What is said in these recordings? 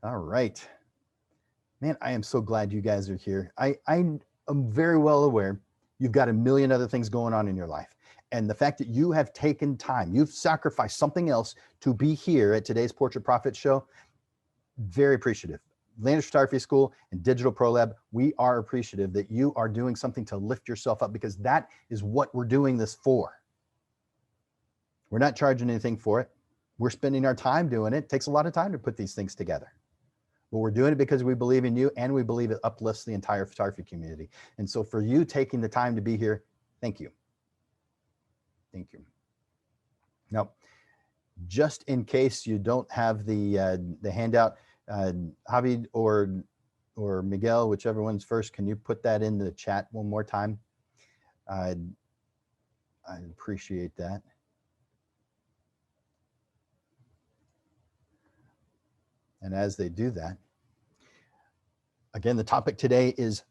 All right. Man, I am so glad you guys are here. I am very well aware you've got a million other things going on in your life. And the fact that you have taken time, you've sacrificed something else to be here at today's Portrait Profit Show, very appreciative. Landers Photography School and Digital Pro Lab, we are appreciative that you are doing something to lift yourself up, because that is what we're doing this for. We're not charging anything for it. We're spending our time doing it. It takes a lot of time to put these things together. But we're doing it because we believe in you, and we believe it uplifts the entire photography community. And so for you taking the time to be here, thank you. Thank you. Now, just in case you don't have the handout, Javi or Miguel, whichever one's first, can you put that in the chat one more time? I appreciate that. And as they do that, again, the topic today is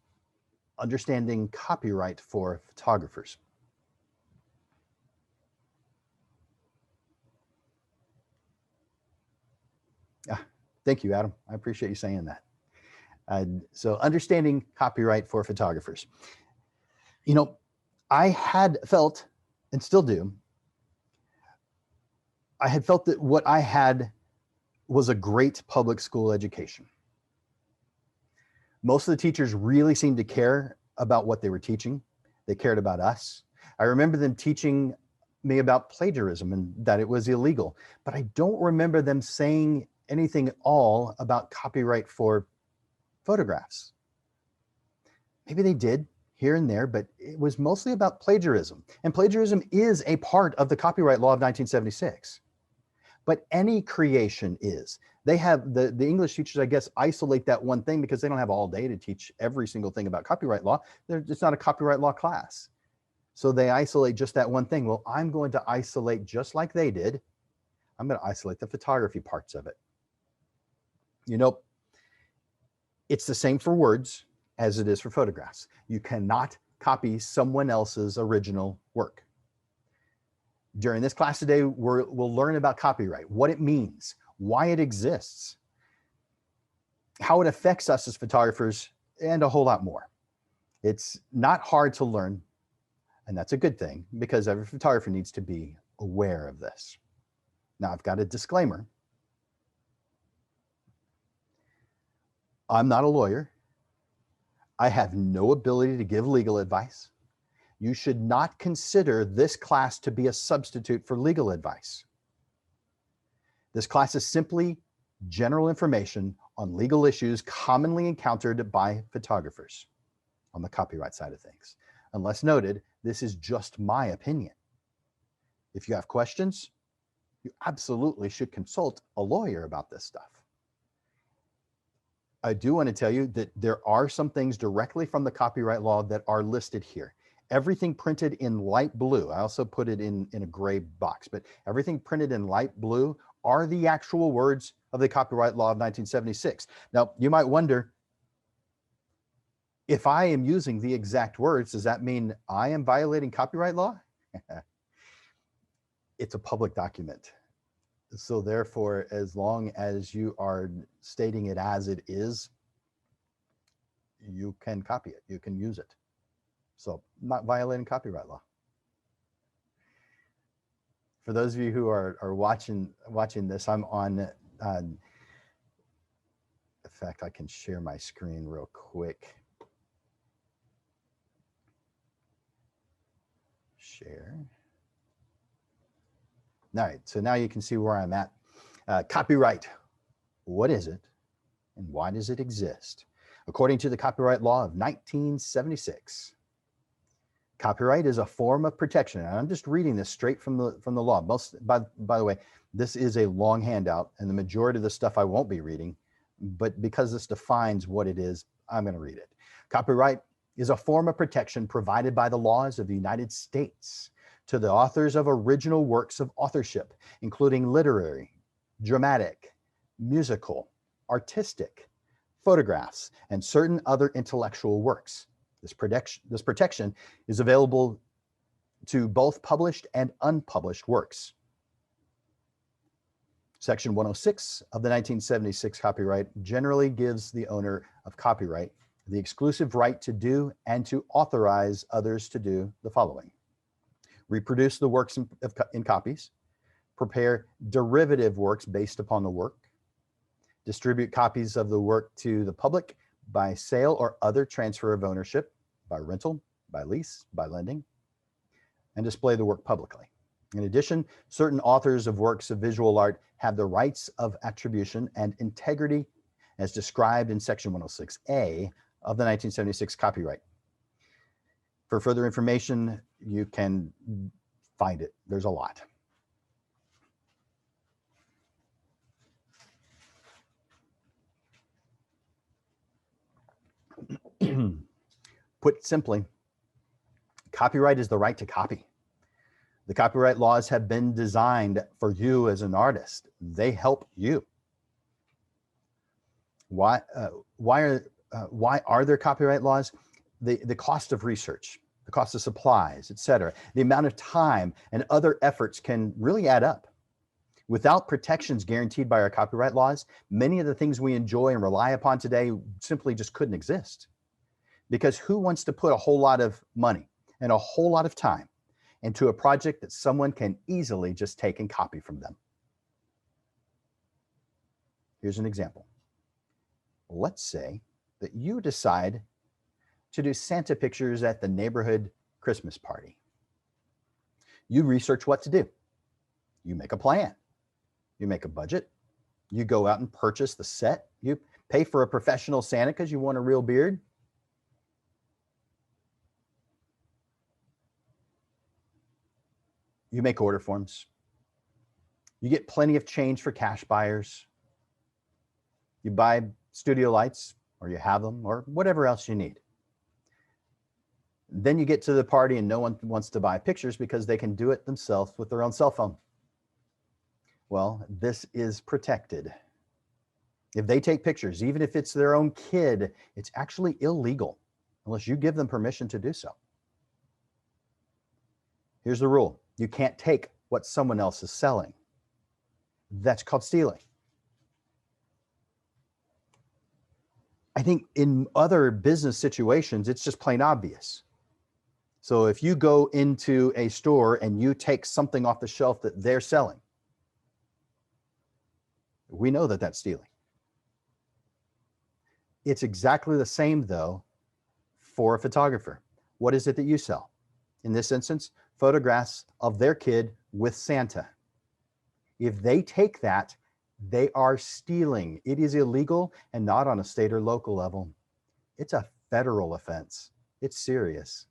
understanding copyright for photographers. Thank you, Adam. I appreciate you saying that. So understanding copyright for photographers. You know, I had felt, and still do, I had felt that what I had was a great public school education. Most of the teachers really seemed to care about what they were teaching. They cared about us. I remember them teaching me about plagiarism and that it was illegal, but I don't remember them saying anything at all about copyright for photographs. Maybe they did here and there, but it was mostly about plagiarism. And plagiarism is a part of the copyright law of 1976. But any creation is. They have, the English teachers, I guess, isolate that one thing because they don't have all day to teach every single thing about copyright law. It's not a copyright law class. So they isolate just that one thing. Well, I'm going to isolate just like they did. I'm going to isolate the photography parts of it. You know, it's the same for words as it is for photographs. You cannot copy someone else's original work. During this class today, we'll learn about copyright, what it means, why it exists, how it affects us as photographers, and a whole lot more. It's not hard to learn, and that's a good thing, because every photographer needs to be aware of this. Now, I've got a disclaimer. I'm not a lawyer. I have no ability to give legal advice. You should not consider this class to be a substitute for legal advice. This class is simply general information on legal issues commonly encountered by photographers on the copyright side of things. Unless noted, this is just my opinion. If you have questions, you absolutely should consult a lawyer about this stuff. I do want to tell you that there are some things directly from the copyright law that are listed here. Everything printed in light blue, I also put it in a gray box, but everything printed in light blue are the actual words of the copyright law of 1976. Now, you might wonder, if I am using the exact words, does that mean I am violating copyright law? It's a public document. So therefore, as long as you are stating it as it is, you can copy it, you can use it. So not violating copyright law. For those of you who are watching this, I'm on, in fact, I can share my screen real quick. Share. All right, so now you can see where I'm at. Copyright, what is it and why does it exist? According to the copyright law of 1976, copyright is a form of protection. And I'm just reading this straight from the law. By the way, this is a long handout, and the majority of the stuff I won't be reading, but because this defines what it is, I'm going to read it. Copyright is a form of protection provided by the laws of the United States to the authors of original works of authorship, including literary, dramatic, musical, artistic, photographs, and certain other intellectual works. This protection is available to both published and unpublished works. Section 106 of the 1976 copyright generally gives the owner of copyright the exclusive right to do and to authorize others to do the following: reproduce the works in copies, prepare derivative works based upon the work, distribute copies of the work to the public by sale or other transfer of ownership, by rental, by lease, by lending, and display the work publicly. In addition, certain authors of works of visual art have the rights of attribution and integrity as described in Section 106A of the 1976 copyright. For further information, you can find it. There's a lot. Put simply, copyright is the right to copy. The copyright laws have been designed for you as an artist. They help you. Why are there copyright laws? The cost of research, the cost of supplies, etc., the amount of time and other efforts can really add up. Without protections guaranteed by our copyright laws, many of the things we enjoy and rely upon today simply just couldn't exist. Because who wants to put a whole lot of money and a whole lot of time into a project that someone can easily just take and copy from them? Here's an example. Let's say that you decide to do Santa pictures at the neighborhood Christmas party. You research what to do. You make a plan. You make a budget. You go out and purchase the set. You pay for a professional Santa because you want a real beard. You make order forms. You get plenty of change for cash buyers. You buy studio lights, or you have them, or whatever else you need. Then you get to the party and no one wants to buy pictures because they can do it themselves with their own cell phone. Well, this is protected. If they take pictures, even if it's their own kid, it's actually illegal unless you give them permission to do so. Here's the rule. You can't take what someone else is selling. That's called stealing. I think in other business situations, it's just plain obvious. So if you go into a store and you take something off the shelf that they're selling, we know that that's stealing. It's exactly the same, though, for a photographer. What is it that you sell? In this instance, photographs of their kid with Santa. If they take that, they are stealing. It is illegal, and not on a state or local level. It's a federal offense. It's serious.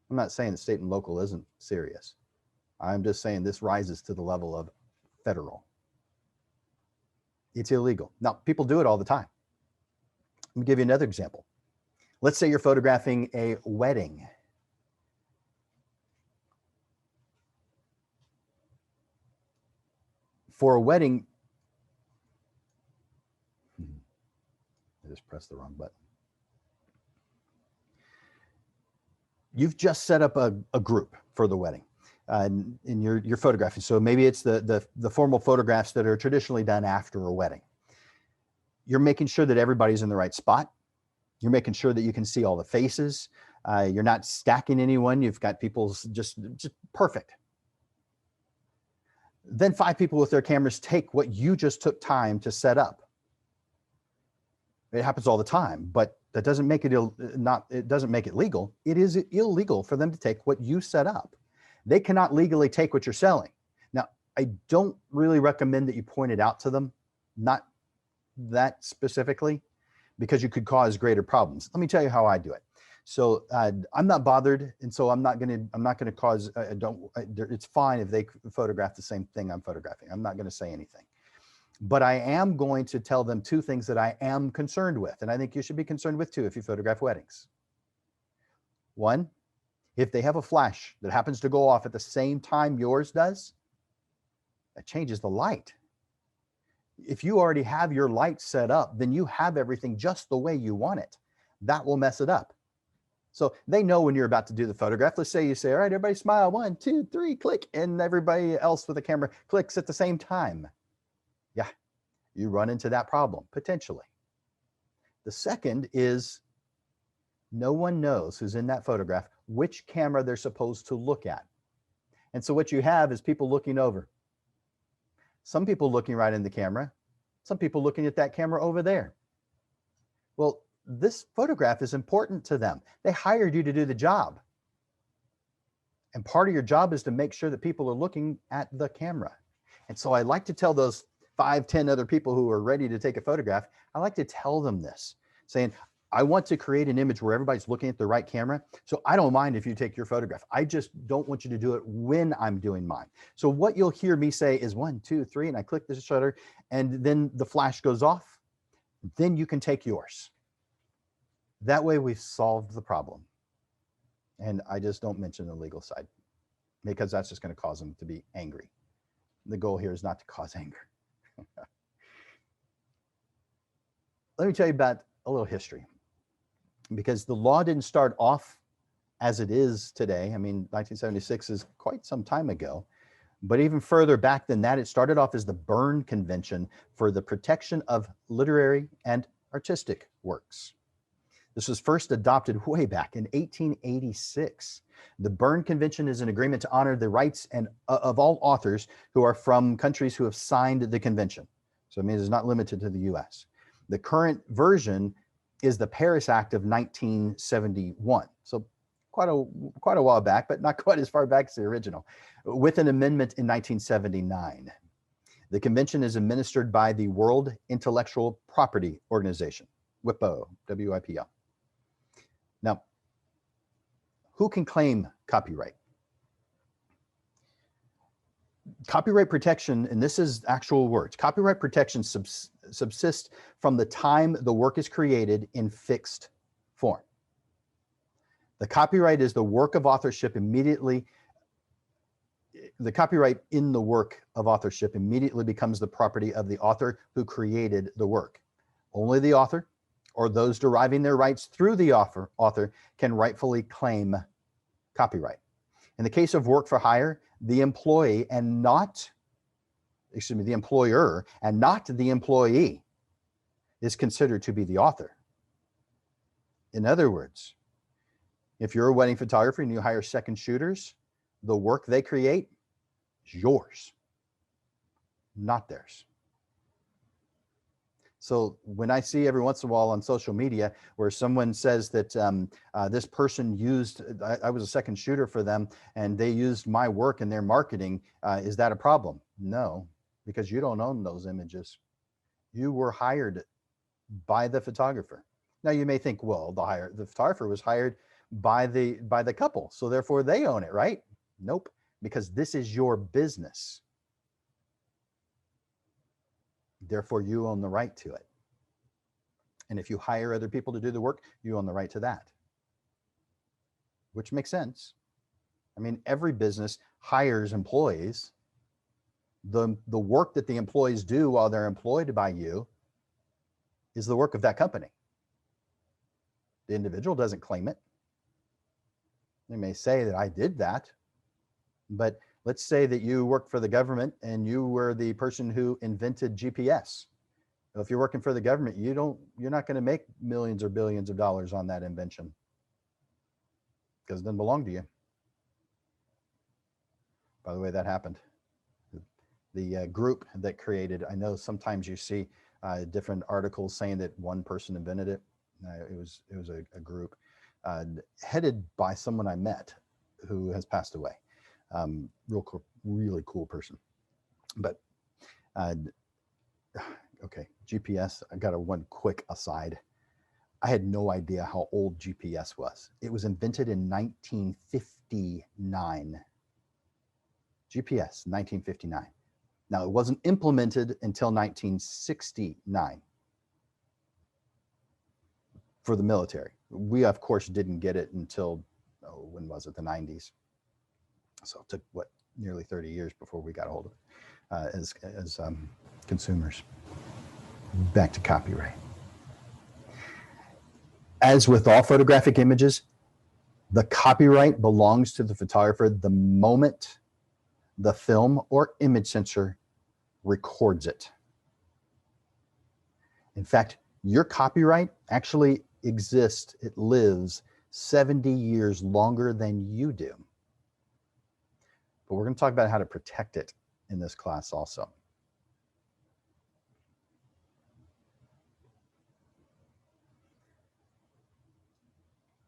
I'm not saying the state and local isn't serious. I'm just saying this rises to the level of federal. It's illegal. Now, people do it all the time. Let me give you another example. Let's say you're photographing a wedding. For a wedding, I just pressed the wrong button. You've just set up a group for the wedding in your photographing. So maybe it's the formal photographs that are traditionally done after a wedding. You're making sure that everybody's in the right spot. You're making sure that you can see all the faces. You're not stacking anyone. You've got people just perfect. Then 5 people with their cameras take what you just took time to set up. It happens all the time, but that doesn't make it it doesn't make it legal. It is illegal for them to take what you set up. They cannot legally take what you're selling. Now, I don't really recommend that you point it out to them, not that specifically, because you could cause greater problems. Let me tell you how I do it. So I'm not bothered, and so I'm not gonna cause. It's fine if they photograph the same thing I'm photographing. I'm not gonna say anything, but I am going to tell them 2 things that I am concerned with, and I think you should be concerned with too if you photograph weddings. 1, if they have a flash that happens to go off at the same time yours does, that changes the light. If you already have your light set up, then you have everything just the way you want it. That will mess it up. So they know when you're about to do the photograph. Let's say you say, all right, everybody smile, 1, 2, 3, click, and everybody else with the camera clicks at the same time. Yeah, you run into that problem, potentially. The second is no one knows who's in that photograph which camera they're supposed to look at. And so what you have is people looking over. Some people looking right in the camera, some people looking at that camera over there. Well, this photograph is important to them. They hired you to do the job. And part of your job is to make sure that people are looking at the camera. And so I like to tell those 5, 10 other people who are ready to take a photograph, I like to tell them this, saying, I want to create an image where everybody's looking at the right camera. So I don't mind if you take your photograph. I just don't want you to do it when I'm doing mine. So what you'll hear me say is 1, 2, 3, and I click the shutter and then the flash goes off. Then you can take yours. That way we've solved the problem. And I just don't mention the legal side because that's just going to cause them to be angry. The goal here is not to cause anger. Let me tell you about a little history, because the law didn't start off as it is today. I mean, 1976 is quite some time ago, but even further back than that, it started off as the Berne Convention for the Protection of Literary and Artistic Works. This was first adopted way back in 1886. The Berne Convention is an agreement to honor the rights of all authors who are from countries who have signed the convention. So it means it's not limited to the US. The current version is the Paris Act of 1971. So quite a while back, but not quite as far back as the original, with an amendment in 1979. The convention is administered by the World Intellectual Property Organization, WIPO, W-I-P-O. Now, who can claim copyright? Copyright protection, and this is actual words, copyright protection subsists from the time the work is created in fixed form. The copyright is the work of authorship immediately, the copyright in the work of authorship immediately becomes the property of the author who created the work. Only the author or those deriving their rights through the author can rightfully claim copyright. In the case of work for hire, the employee and not, the employer and not the employee is considered to be the author. In other words, if you're a wedding photographer and you hire second shooters, the work they create is yours, not theirs. So when I see every once in a while on social media where someone says that this person used, I was a second shooter for them and they used my work in their marketing, is that a problem? No, because you don't own those images. You were hired by the photographer. Now you may think, well, the photographer was hired by the couple, so therefore they own it, right? Nope, because this is your business. Therefore, you own the right to it. And if you hire other people to do the work, you own the right to that, which makes sense. I mean, every business hires employees. The work that the employees do while they're employed by you is the work of that company. The individual doesn't claim it. They may say that I did that, but let's say that you worked for the government and you were the person who invented GPS. Well, if you're working for the government, you're not going to make millions or billions of dollars on that invention because it doesn't belong to you. By the way, that happened. The group that created, I know sometimes you see different articles saying that one person invented it. It was a group headed by someone I met who has passed away. Really cool person. But okay, GPS, I got one quick aside. I had no idea how old GPS was. It was invented in 1959. GPS, 1959. Now, it wasn't implemented until 1969 for the military. We, of course, didn't get it until, when was it, the 90s. So it took, what, nearly 30 years before we got a hold of it as consumers. Back to copyright. As with all photographic images, the copyright belongs to the photographer the moment the film or image sensor records it. In fact, your copyright actually exists, it lives 70 years longer than you do. But we're going to talk about how to protect it in this class also.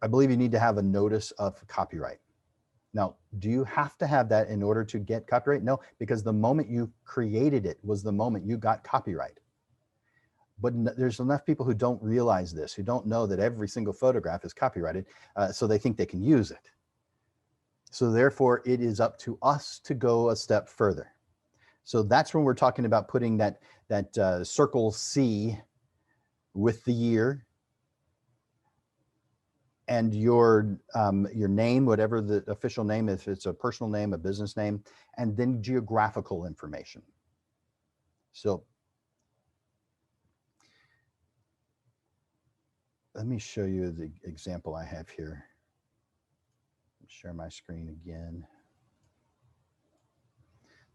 I believe you need to have a notice of copyright. Now, do you have to have that in order to get copyright? No, because the moment you created it was the moment you got copyright. But there's enough people who don't realize this, who don't know that every single photograph is copyrighted, so they think they can use it. So therefore, it is up to us to go a step further. So that's when we're talking about putting that circle C with the year and your name, whatever the official name, if it's a personal name, a business name, and then geographical information. So let me show you the example I have here. Share my screen again.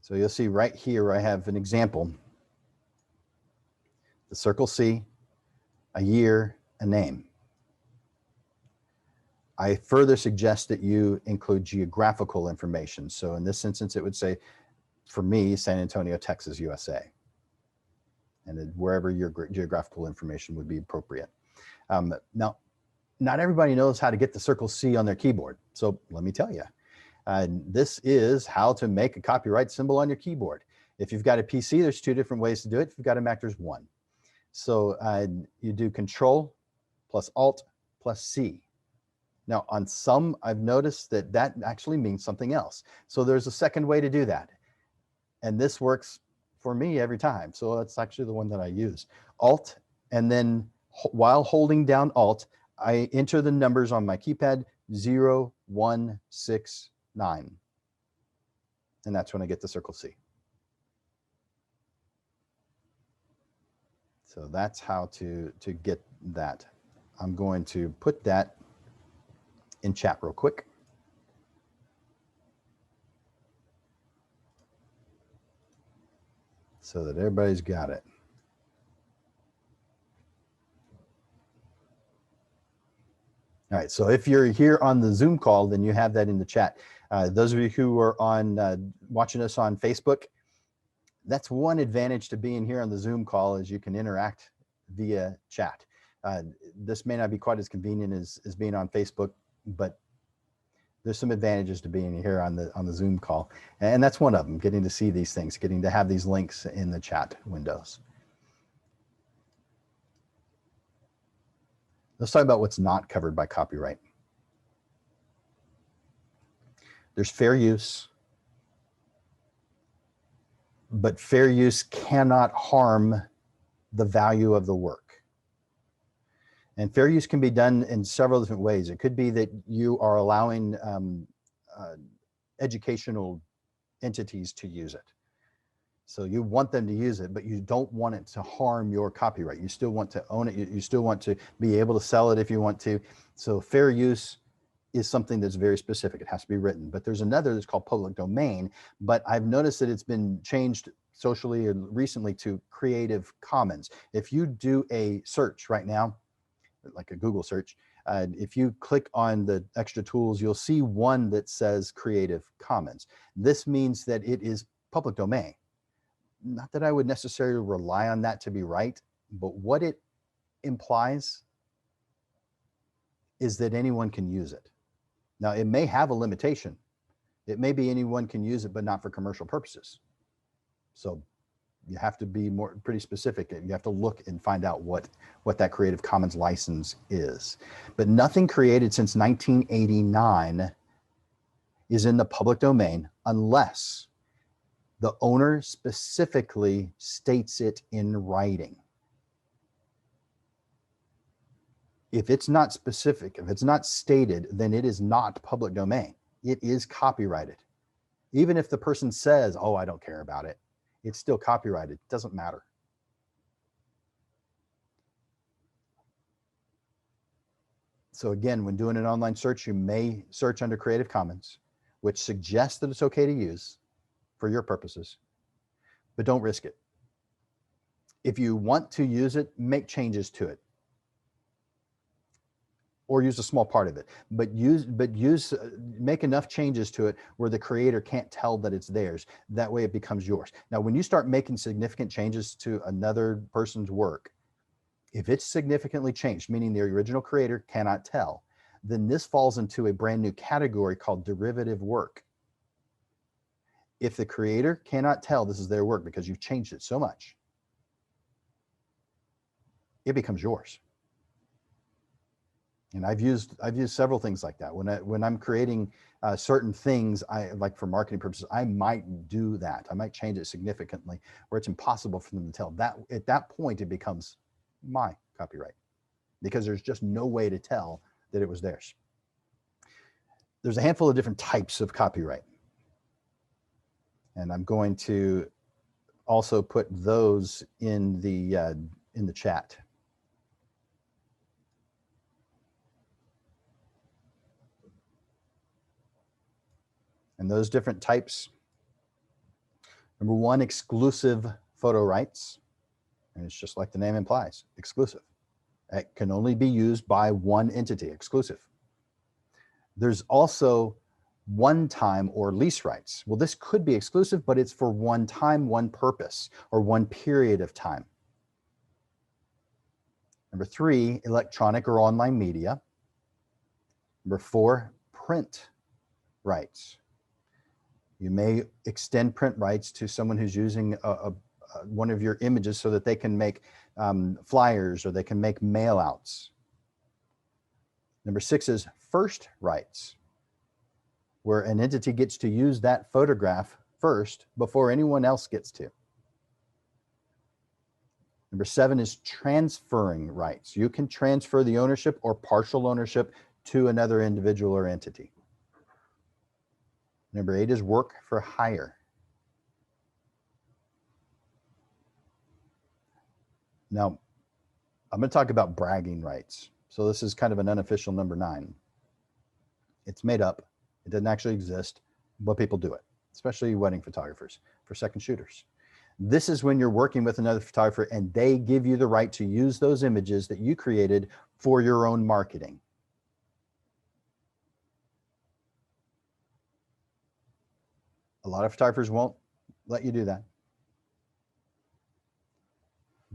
So you'll see right here, I have an example. The circle C, a year, a name. I further suggest that you include geographical information. So in this instance, it would say, for me, San Antonio, Texas, USA. And wherever your geographical information would be appropriate. Now, not everybody knows how to get the circle C on their keyboard. So let me tell you, this is how to make a copyright symbol on your keyboard. If you've got a PC, there's 2 different ways to do it. If you've got a Mac, there's 1. So you do Control plus Alt plus C. Now on some, I've noticed that that actually means something else. So there's a second way to do that. And this works for me every time. So that's actually the one that I use. Alt, and then while holding down Alt, I enter the numbers on my keypad 0, 1, 6, 9. And that's when I get the circle C. So that's how to get that. I'm going to put that in chat real quick. So that everybody's got it. All right, so if you're here on the Zoom call, then you have that in the chat. Those of you who are on watching us on Facebook, that's one advantage to being here on the Zoom call is you can interact via chat. This may not be quite as convenient as being on Facebook, but there's some advantages to being here on the Zoom call. And that's one of them, getting to see these things, getting to have these links in the chat windows. Let's talk about what's not covered by copyright. There's fair use, but fair use cannot harm the value of the work. And fair use can be done in several different ways. It could be that you are allowing educational entities to use it. So you want them to use it, but you don't want it to harm your copyright. You still want to own it. You still want to be able to sell it if you want to. So fair use is something that's very specific. It has to be written. But there's another that's called public domain. But I've noticed that it's been changed socially or recently to Creative Commons. If you do a search right now, like a Google search, if you click on the extra tools, you'll see one that says Creative Commons. This means that it is public domain. Not that I would necessarily rely on that to be right, but what it implies is that anyone can use it. Now, it may have a limitation. It may be anyone can use it, but not for commercial purposes. So you have to be pretty specific. You have to look and find out what that Creative Commons license is. But nothing created since 1989 is in the public domain unless the owner specifically states it in writing. If it's not specific, if it's not stated, then it is not public domain. It is copyrighted. Even if the person says, oh, I don't care about it, it's still copyrighted. It doesn't matter. So again, when doing an online search, you may search under Creative Commons, which suggests that it's okay to use for your purposes, but don't risk it. If you want to use it, make changes to it, or use a small part of it, but make enough changes to it where the creator can't tell that it's theirs. That way it becomes yours. Now, when you start making significant changes to another person's work, if it's significantly changed, meaning the original creator cannot tell, then this falls into a brand new category called derivative work. If the creator cannot tell this is their work because you've changed it so much, it becomes yours. And I've used several things like that. When I'm creating certain things, like for marketing purposes, I might do that. I might change it significantly where it's impossible for them to tell. That at that point, it becomes my copyright because there's just no way to tell that it was theirs. There's a handful of different types of copyright. And I'm going to also put those in the chat. And those different types, number one, exclusive photo rights. And it's just like the name implies, exclusive. It can only be used by one entity, exclusive. There's also one-time or lease rights. Well, this could be exclusive, but it's for one time, one purpose, or one period of time. Number three, electronic or online media. Number four, print rights. You may extend print rights to someone who's using one of your images so that they can make flyers or they can make mail outs. Number six is first rights, where an entity gets to use that photograph first before anyone else gets to. Number seven is transferring rights. You can transfer the ownership or partial ownership to another individual or entity. Number eight is work for hire. Now, I'm going to talk about bragging rights. So this is kind of an unofficial number nine. It's made up. It doesn't actually exist, but people do it, especially wedding photographers for second shooters. This is when you're working with another photographer and they give you the right to use those images that you created for your own marketing. A lot of photographers won't let you do that,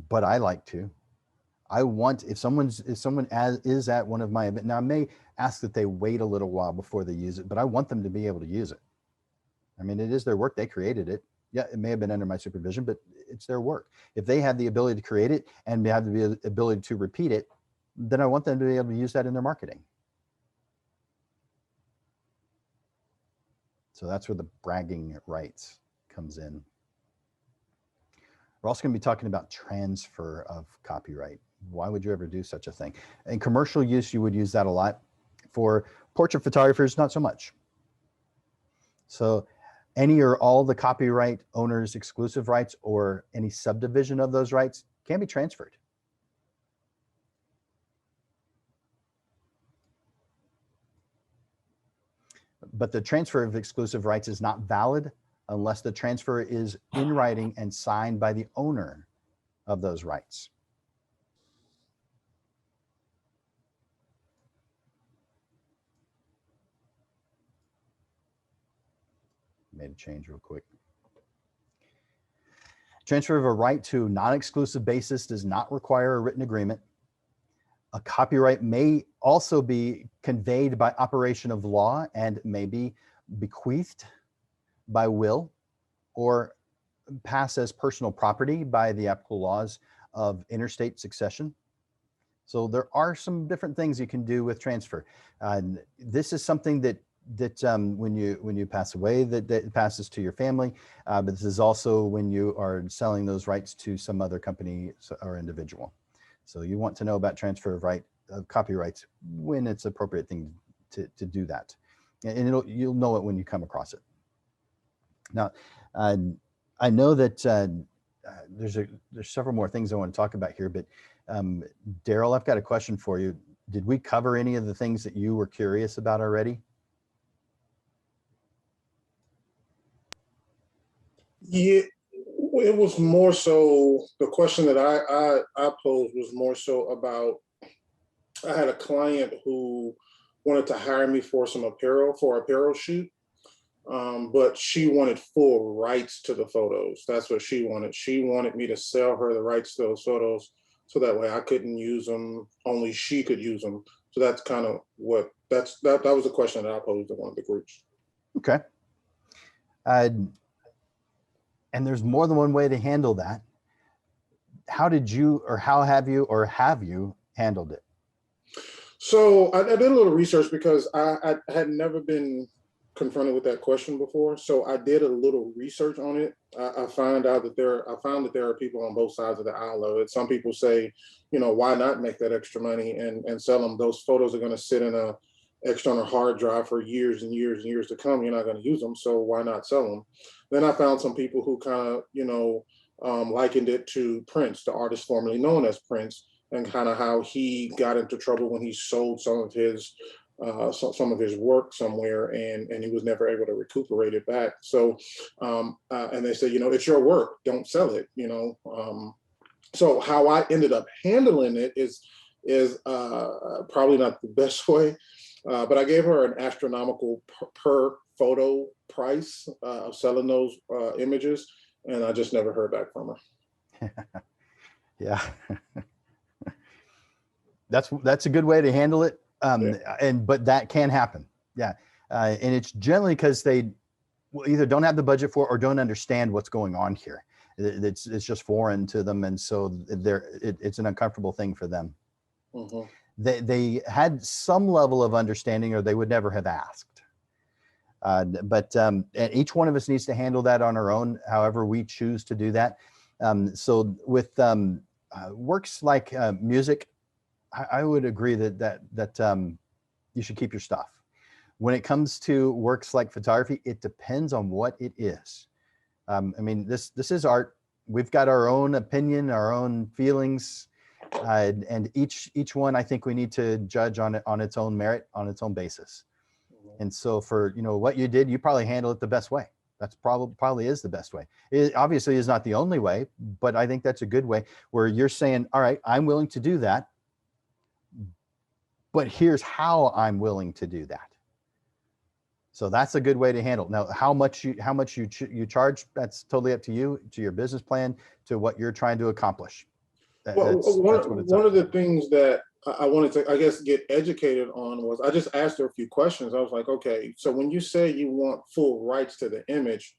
but I like to. I want, if someone is at one of my events, now I may ask that they wait a little while before they use it, but I want them to be able to use it. I mean, it is their work. They created it. Yeah, it may have been under my supervision, but it's their work. If they have the ability to create it and have the ability to repeat it, then I want them to be able to use that in their marketing. So that's where the bragging rights comes in. We're also going to be talking about transfer of copyright. Why would you ever do such a thing? In commercial use, you would use that a lot. For portrait photographers, not so much. So any or all the copyright owners' exclusive rights or any subdivision of those rights can be transferred. But the transfer of exclusive rights is not valid unless the transfer is in writing and signed by the owner of those rights. Made a change real quick. Transfer of a right to non-exclusive basis does not require a written agreement. A copyright may also be conveyed by operation of law and may be bequeathed by will or pass as personal property by the applicable laws of interstate succession. So there are some different things you can do with transfer. This is something that when you pass away, that passes to your family, but this is also when you are selling those rights to some other company or individual. So you want to know about transfer of copyrights when it's appropriate thing to do that, and you'll know it when you come across it. Now, I know that there's several more things I want to talk about here, but Daryl, I've got a question for you. Did we cover any of the things that you were curious about already? Yeah, It was more so, the question that I posed was more so about, I had a client who wanted to hire me for some apparel, for apparel shoot. But she wanted full rights to the photos. That's what she wanted. She wanted me to sell her the rights to those photos, so that way I couldn't use them. Only she could use them. So that's kind of what that was the question that I posed to one of the groups. Okay. And there's more than one way to handle that. How did you, or how have you handled it? So I did a little research because I had never been confronted with that question before. So I did a little research on it. I found that there are people on both sides of the aisle of it. Some people say, why not make that extra money and sell them? Those photos are going to sit in a external hard drive for years and years and years to come. You're not going to use them, so why not sell them? Then I found some people who kind of, likened it to Prince, the artist formerly known as Prince, and kind of how he got into trouble when he sold some of his work somewhere, and he was never able to recuperate it back. So, and they say, it's your work, don't sell it. So how I ended up handling it is probably not the best way, but I gave her an astronomical per photo price of selling those images, and I just never heard back from her. Yeah. That's a good way to handle it. But that can happen. Yeah. And it's generally because they either don't have the budget for or don't understand what's going on here. It's just foreign to them. And so it's an uncomfortable thing for them. Mm-hmm. They had some level of understanding or they would never have asked. But each one of us needs to handle that on our own, however we choose to do that. So with works like music, I would agree that you should keep your stuff. When it comes to works like photography, it depends on what it is. This is art. We've got our own opinion, our own feelings, and each one I think we need to judge on its own merit, on its own basis. And so for what you did, you probably handle it the best way. That's probably is the best way. It obviously is not the only way, but I think that's a good way where you're saying, all right, I'm willing to do that. But here's how I'm willing to do that. So that's a good way to handle it. Now, how much you charge, that's totally up to you, to your business plan, to what you're trying to accomplish. One of the things that I wanted to, I guess, get educated on was I just asked her a few questions. I was like, okay, so when you say you want full rights to the image,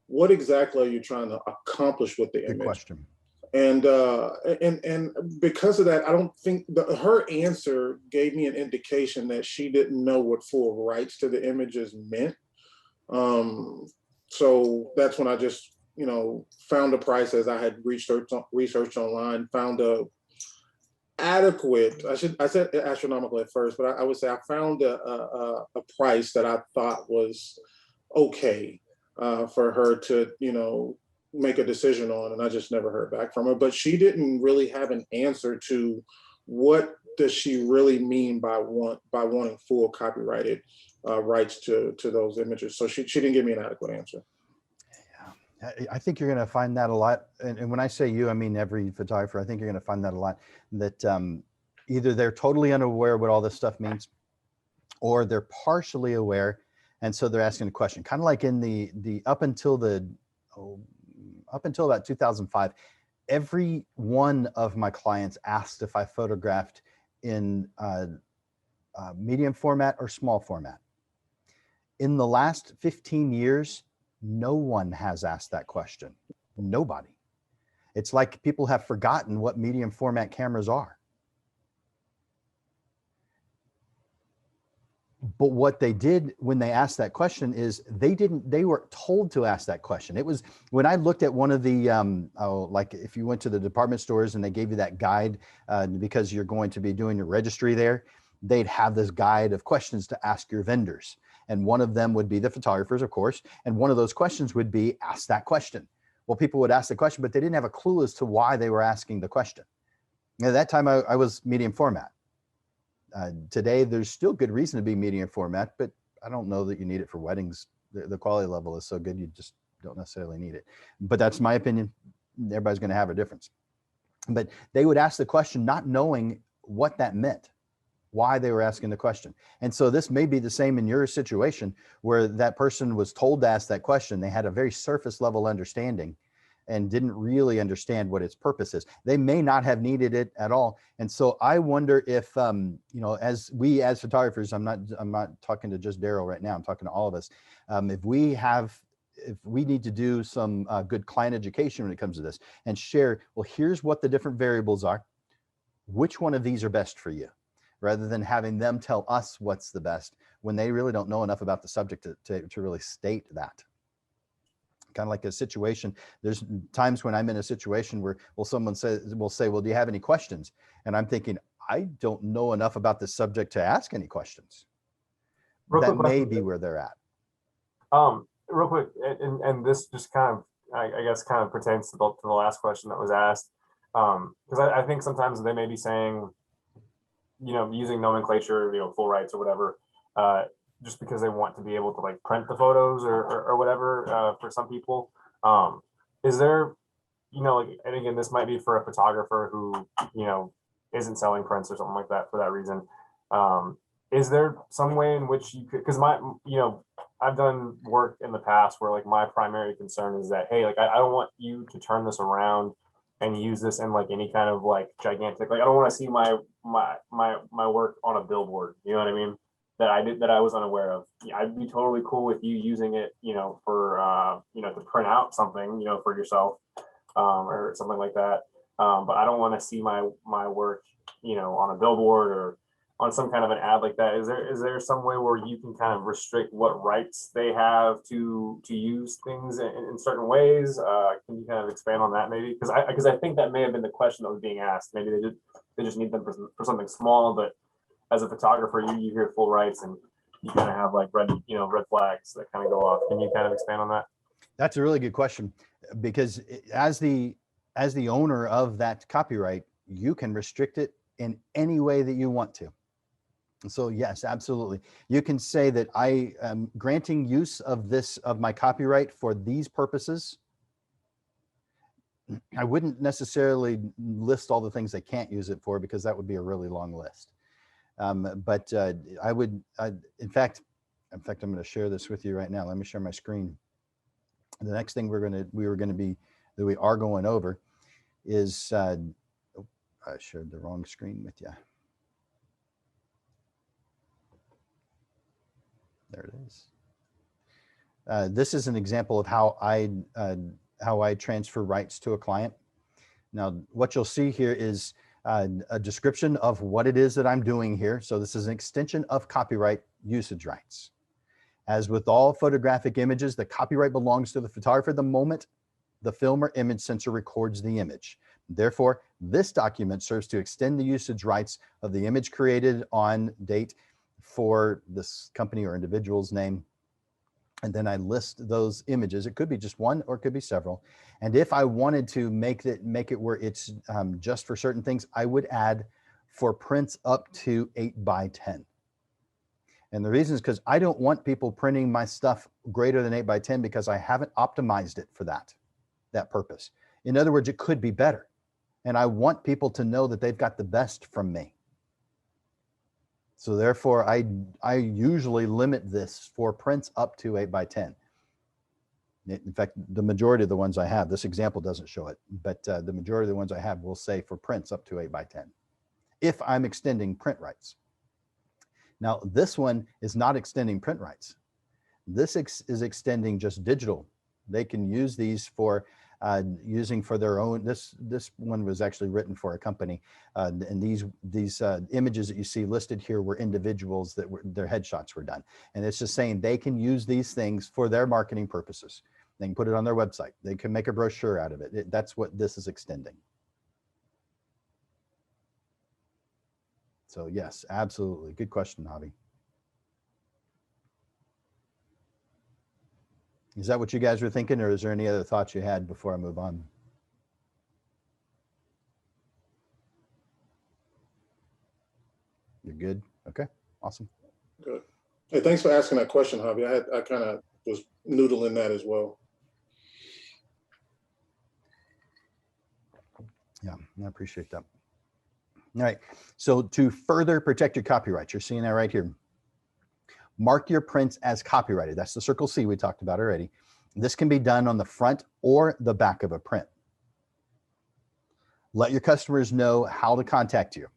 what exactly are you trying to accomplish with the image? Good question. And because of that, I don't think her answer gave me an indication that she didn't know what full rights to the images meant. So that's when I just, found a price as I had researched online, found a adequate, I said astronomical at first, but I would say I found a price that I thought was okay for her to, make a decision on, and I just never heard back from her. But she didn't really have an answer to what does she really mean by wanting full copyrighted rights to those images. So she didn't give me an adequate answer. Yeah, I think you're going to find that a lot. And when I say you, I mean every photographer. I think you're going to find that a lot. That either they're totally unaware what all this stuff means, or they're partially aware, and so they're asking a question. Kind of like in the up until about 2005, every one of my clients asked if I photographed in medium format or small format. In the last 15 years, no one has asked that question. Nobody. It's like people have forgotten what medium format cameras are. But what they did when they asked that question is they were told to ask that question. It was when I looked at one of the, like if you went to the department stores and they gave you that guide because you're going to be doing your registry there, they'd have this guide of questions to ask your vendors. And one of them would be the photographers, of course. And one of those questions would be ask that question. Well, people would ask the question, but they didn't have a clue as to why they were asking the question. At that time, I was medium format. Today, there's still good reason to be medium format, but I don't know that you need it for weddings. The quality level is so good, you just don't necessarily need it. But that's my opinion. Everybody's going to have a difference. But they would ask the question not knowing what that meant, why they were asking the question. And so this may be the same in your situation where that person was told to ask that question. They had a very surface level understanding and didn't really understand what its purpose is. They may not have needed it at all. And so I wonder if, you know, as photographers, I'm not talking to just Daryl right now, I'm talking to all of us. If we need to do some good client education when it comes to this and share, well, here's what the different variables are. Which one of these are best for you? Rather than having them tell us what's the best when they really don't know enough about the subject to really state that. Kind of like a situation, there's times when I'm in a situation where, well, someone will say, well, do you have any questions? And I'm thinking, I don't know enough about this subject to ask any questions. That may be where they're at. Real quick, and this just kind of, I guess, kind of pertains to the last question that was asked. Because I think sometimes they may be saying, you know, using nomenclature, you know, full rights or whatever, just because they want to be able to like print the photos or whatever, for some people. Is there, you know, like, and again, this might be for a photographer who, you know, isn't selling prints or something like that for that reason. Is there some way in which you could, because you know, I've done work in the past where like my primary concern is that, hey, like I don't want you to turn this around and use this in like any kind of like gigantic, like I don't want to see my work on a billboard, you know what I mean? That I was unaware of. Yeah, I'd be totally cool with you using it, you know, for you know, to print out something, you know, for yourself, or something like that. But I don't want to see my work, you know, on a billboard or on some kind of an ad like that. Is there some way where you can kind of restrict what rights they have to use things in certain ways? Can you kind of expand on that maybe? Because I think that may have been the question that was being asked. Maybe they just need them for something small, but as a photographer, you hear full rights and you kind of have like red flags that kind of go off. Can you kind of expand on that? That's a really good question, because as the owner of that copyright, you can restrict it in any way that you want to. So yes, absolutely. You can say that I am granting use of my copyright for these purposes. I wouldn't necessarily list all the things they can't use it for, because that would be a really long list. But I would, in fact, I'm going to share this with you right now. Let me share my screen. The next thing we are going over is, I shared the wrong screen with you. There it is. This is an example of how I transfer rights to a client. Now, what you'll see here is a description of what it is that I'm doing here. So this is an extension of copyright usage rights. As with all photographic images, the copyright belongs to the photographer the moment the film or image sensor records the image. Therefore, this document serves to extend the usage rights of the image created on date for this company or individual's name. And then I list those images. It could be just one or it could be several. And if I wanted to make it where it's just for certain things, I would add for prints up to 8x10. And the reason is because I don't want people printing my stuff greater than 8x10 because I haven't optimized it for that purpose. In other words, it could be better. And I want people to know that they've got the best from me. So therefore, I usually limit this for prints up to 8x10. In fact, the majority of the ones I have, this example doesn't show it, but the majority of the ones I have will say for prints up to 8x10, if I'm extending print rights. Now, this one is not extending print rights. This is extending just digital. They can use these for using for their own. This one was actually written for a company, and these images that you see listed here were individuals that their headshots were done, and it's just saying they can use these things for their marketing purposes. They can put it on their website. They can make a brochure out of it. That's what this is extending. So yes, absolutely, good question, Javi. Is that what you guys were thinking, or is there any other thoughts you had before I move on? You're good? Okay, awesome. Good. Hey, thanks for asking that question, Javi. I kind of was noodling that as well. Yeah, I appreciate that. All right. So to further protect your copyright, you're seeing that right here. Mark your prints as copyrighted. That's the circle C we talked about already. This can be done on the front or the back of a print. Let your customers know how to contact you.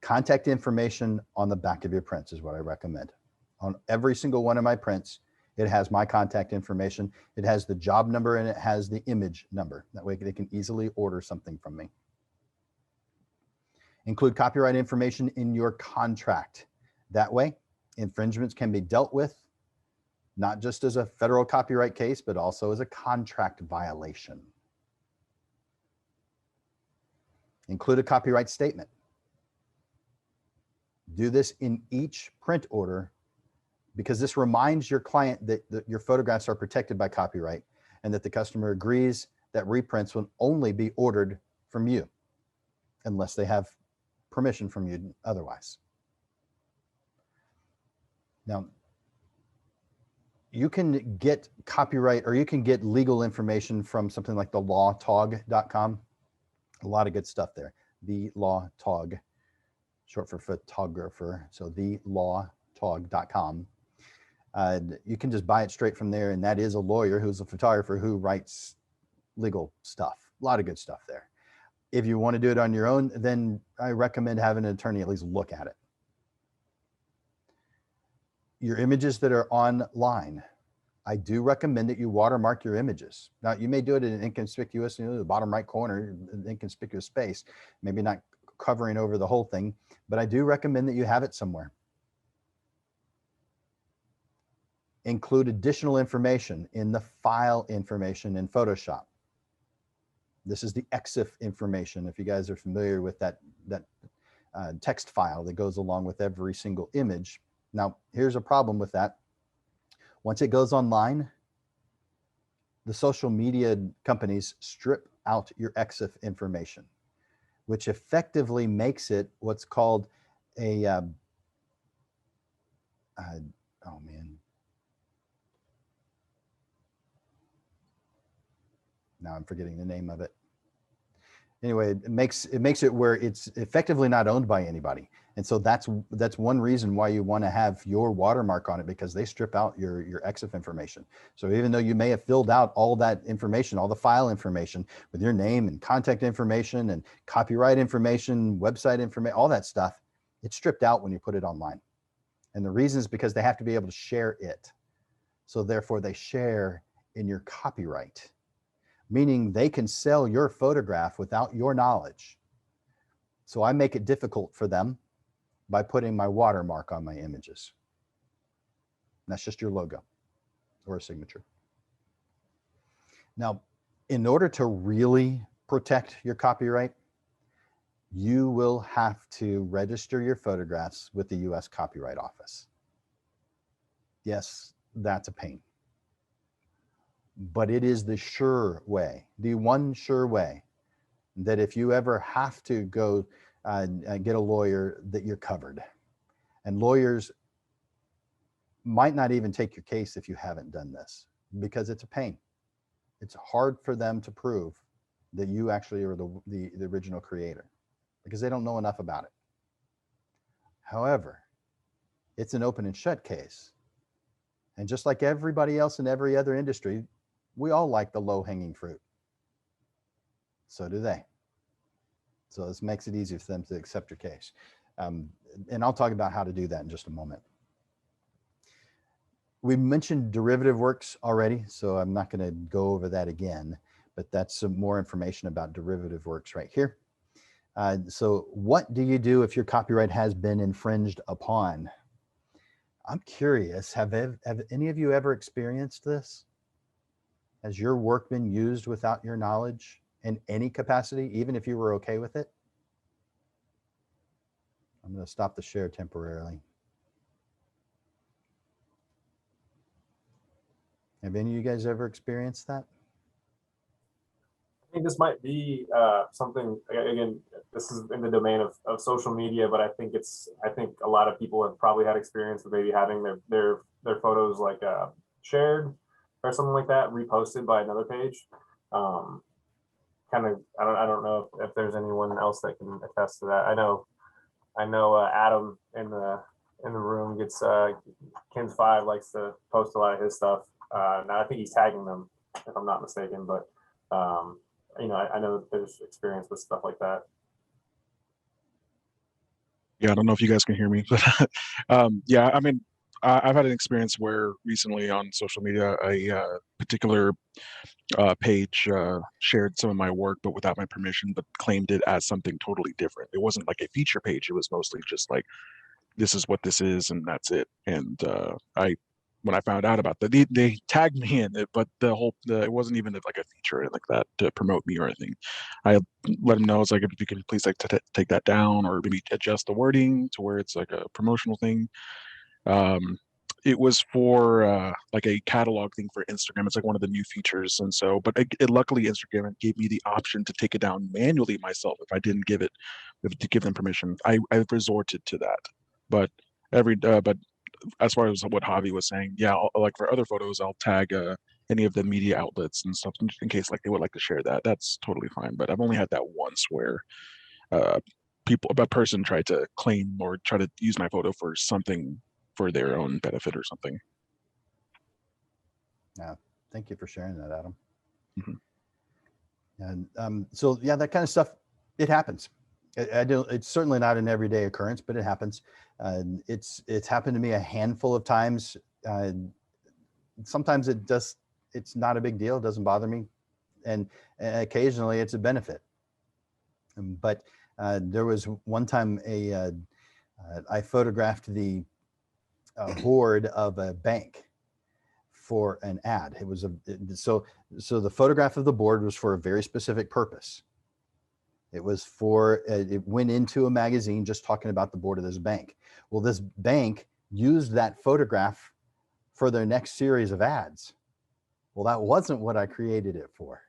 Contact information on the back of your prints is what I recommend. On every single one of my prints, it has my contact information. It has the job number and it has the image number. That way they can easily order something from me. Include copyright information in your contract. That way, infringements can be dealt with, not just as a federal copyright case, but also as a contract violation. Include a copyright statement. Do this in each print order because this reminds your client that your photographs are protected by copyright and that the customer agrees that reprints will only be ordered from you unless they have permission from you otherwise. Now, you can get copyright or you can get legal information from something like thelawtog.com. A lot of good stuff there. The Lawtog, short for photographer. So thelawtog.com. You can just buy it straight from there. And that is a lawyer who's a photographer who writes legal stuff. A lot of good stuff there. If you want to do it on your own, then I recommend having an attorney at least look at it. Your images that are online, I do recommend that you watermark your images. Now, you may do it in an inconspicuous, the bottom right corner, inconspicuous space, maybe not covering over the whole thing, but I do recommend that you have it somewhere. Include additional information in the file information in Photoshop. This is the EXIF information. If you guys are familiar with that text file that goes along with every single image. Now, here's a problem with that. Once it goes online, the social media companies strip out your EXIF information, which effectively makes it what's called a, oh man. Now I'm forgetting the name of it. Anyway, it makes it where it's effectively not owned by anybody. And so that's one reason why you want to have your watermark on it, because they strip out your EXIF information. So even though you may have filled out all that information, all the file information with your name and contact information and copyright information, website information, all that stuff, it's stripped out when you put it online. And the reason is because they have to be able to share it. So therefore they share in your copyright, meaning they can sell your photograph without your knowledge. So I make it difficult for them by putting my watermark on my images. And that's just your logo or a signature. Now, in order to really protect your copyright, you will have to register your photographs with the US Copyright Office. Yes, that's a pain. But it is the sure way, the one sure way that if you ever have to go get a lawyer, that you're covered. And lawyers might not even take your case if you haven't done this, because it's a pain. It's hard for them to prove that you actually are the original creator, because they don't know enough about it. However, it's an open and shut case. And just like everybody else in every other industry, we all like the low-hanging fruit. So do they. So this makes it easier for them to accept your case. And I'll talk about how to do that in just a moment. We mentioned derivative works already, so I'm not going to go over that again, but that's some more information about derivative works right here. So what do you do if your copyright has been infringed upon? I'm curious, have any of you ever experienced this? Has your work been used without your knowledge in any capacity, even if you were okay with it? I'm going to stop the share temporarily. Have any of you guys ever experienced that? I think this might be something, again, this is in the domain of social media, but I think a lot of people have probably had experience with maybe having their photos like shared or something like that, reposted by another page. kind of, I don't know if there's anyone else that can attest to that. I know Adam in the room gets Kins 5 likes to post a lot of his stuff. Now I think he's tagging them if I'm not mistaken, but I know that there's experience with stuff like that. Yeah, I don't know if you guys can hear me, but yeah, I mean, I've had an experience where recently on social media, a particular page shared some of my work, but without my permission, but claimed it as something totally different. It wasn't like a feature page. It was mostly just like, this is what this is, and that's it. And when I found out about that, they tagged me in it, but it wasn't even like a feature like that to promote me or anything. I let them know, it's like, if you can please like take that down, or maybe adjust the wording to where it's like a promotional thing. It was for like a catalog thing for Instagram. It's like one of the new features, and so, but luckily Instagram gave me the option to take it down manually myself if I didn't give them permission. I resorted to that, but but as far as what Javi was saying, yeah, like for other photos, I'll tag any of the media outlets and stuff in case like they would like to share that. That's totally fine. But I've only had that once where a person tried to claim or try to use my photo for something for their own benefit or something. Yeah, thank you for sharing that, Adam. Mm-hmm. And so yeah, that kind of stuff, it happens. It's certainly not an everyday occurrence, but it happens. It's happened to me a handful of times. Sometimes it's not a big deal. It doesn't bother me. And occasionally it's a benefit. But there was one time I photographed the board of a bank for an ad. It was so the photograph of the board was for a very specific purpose. It was it went into a magazine just talking about the board of this bank. Well, this bank used that photograph for their next series of ads. Well, that wasn't what I created it for.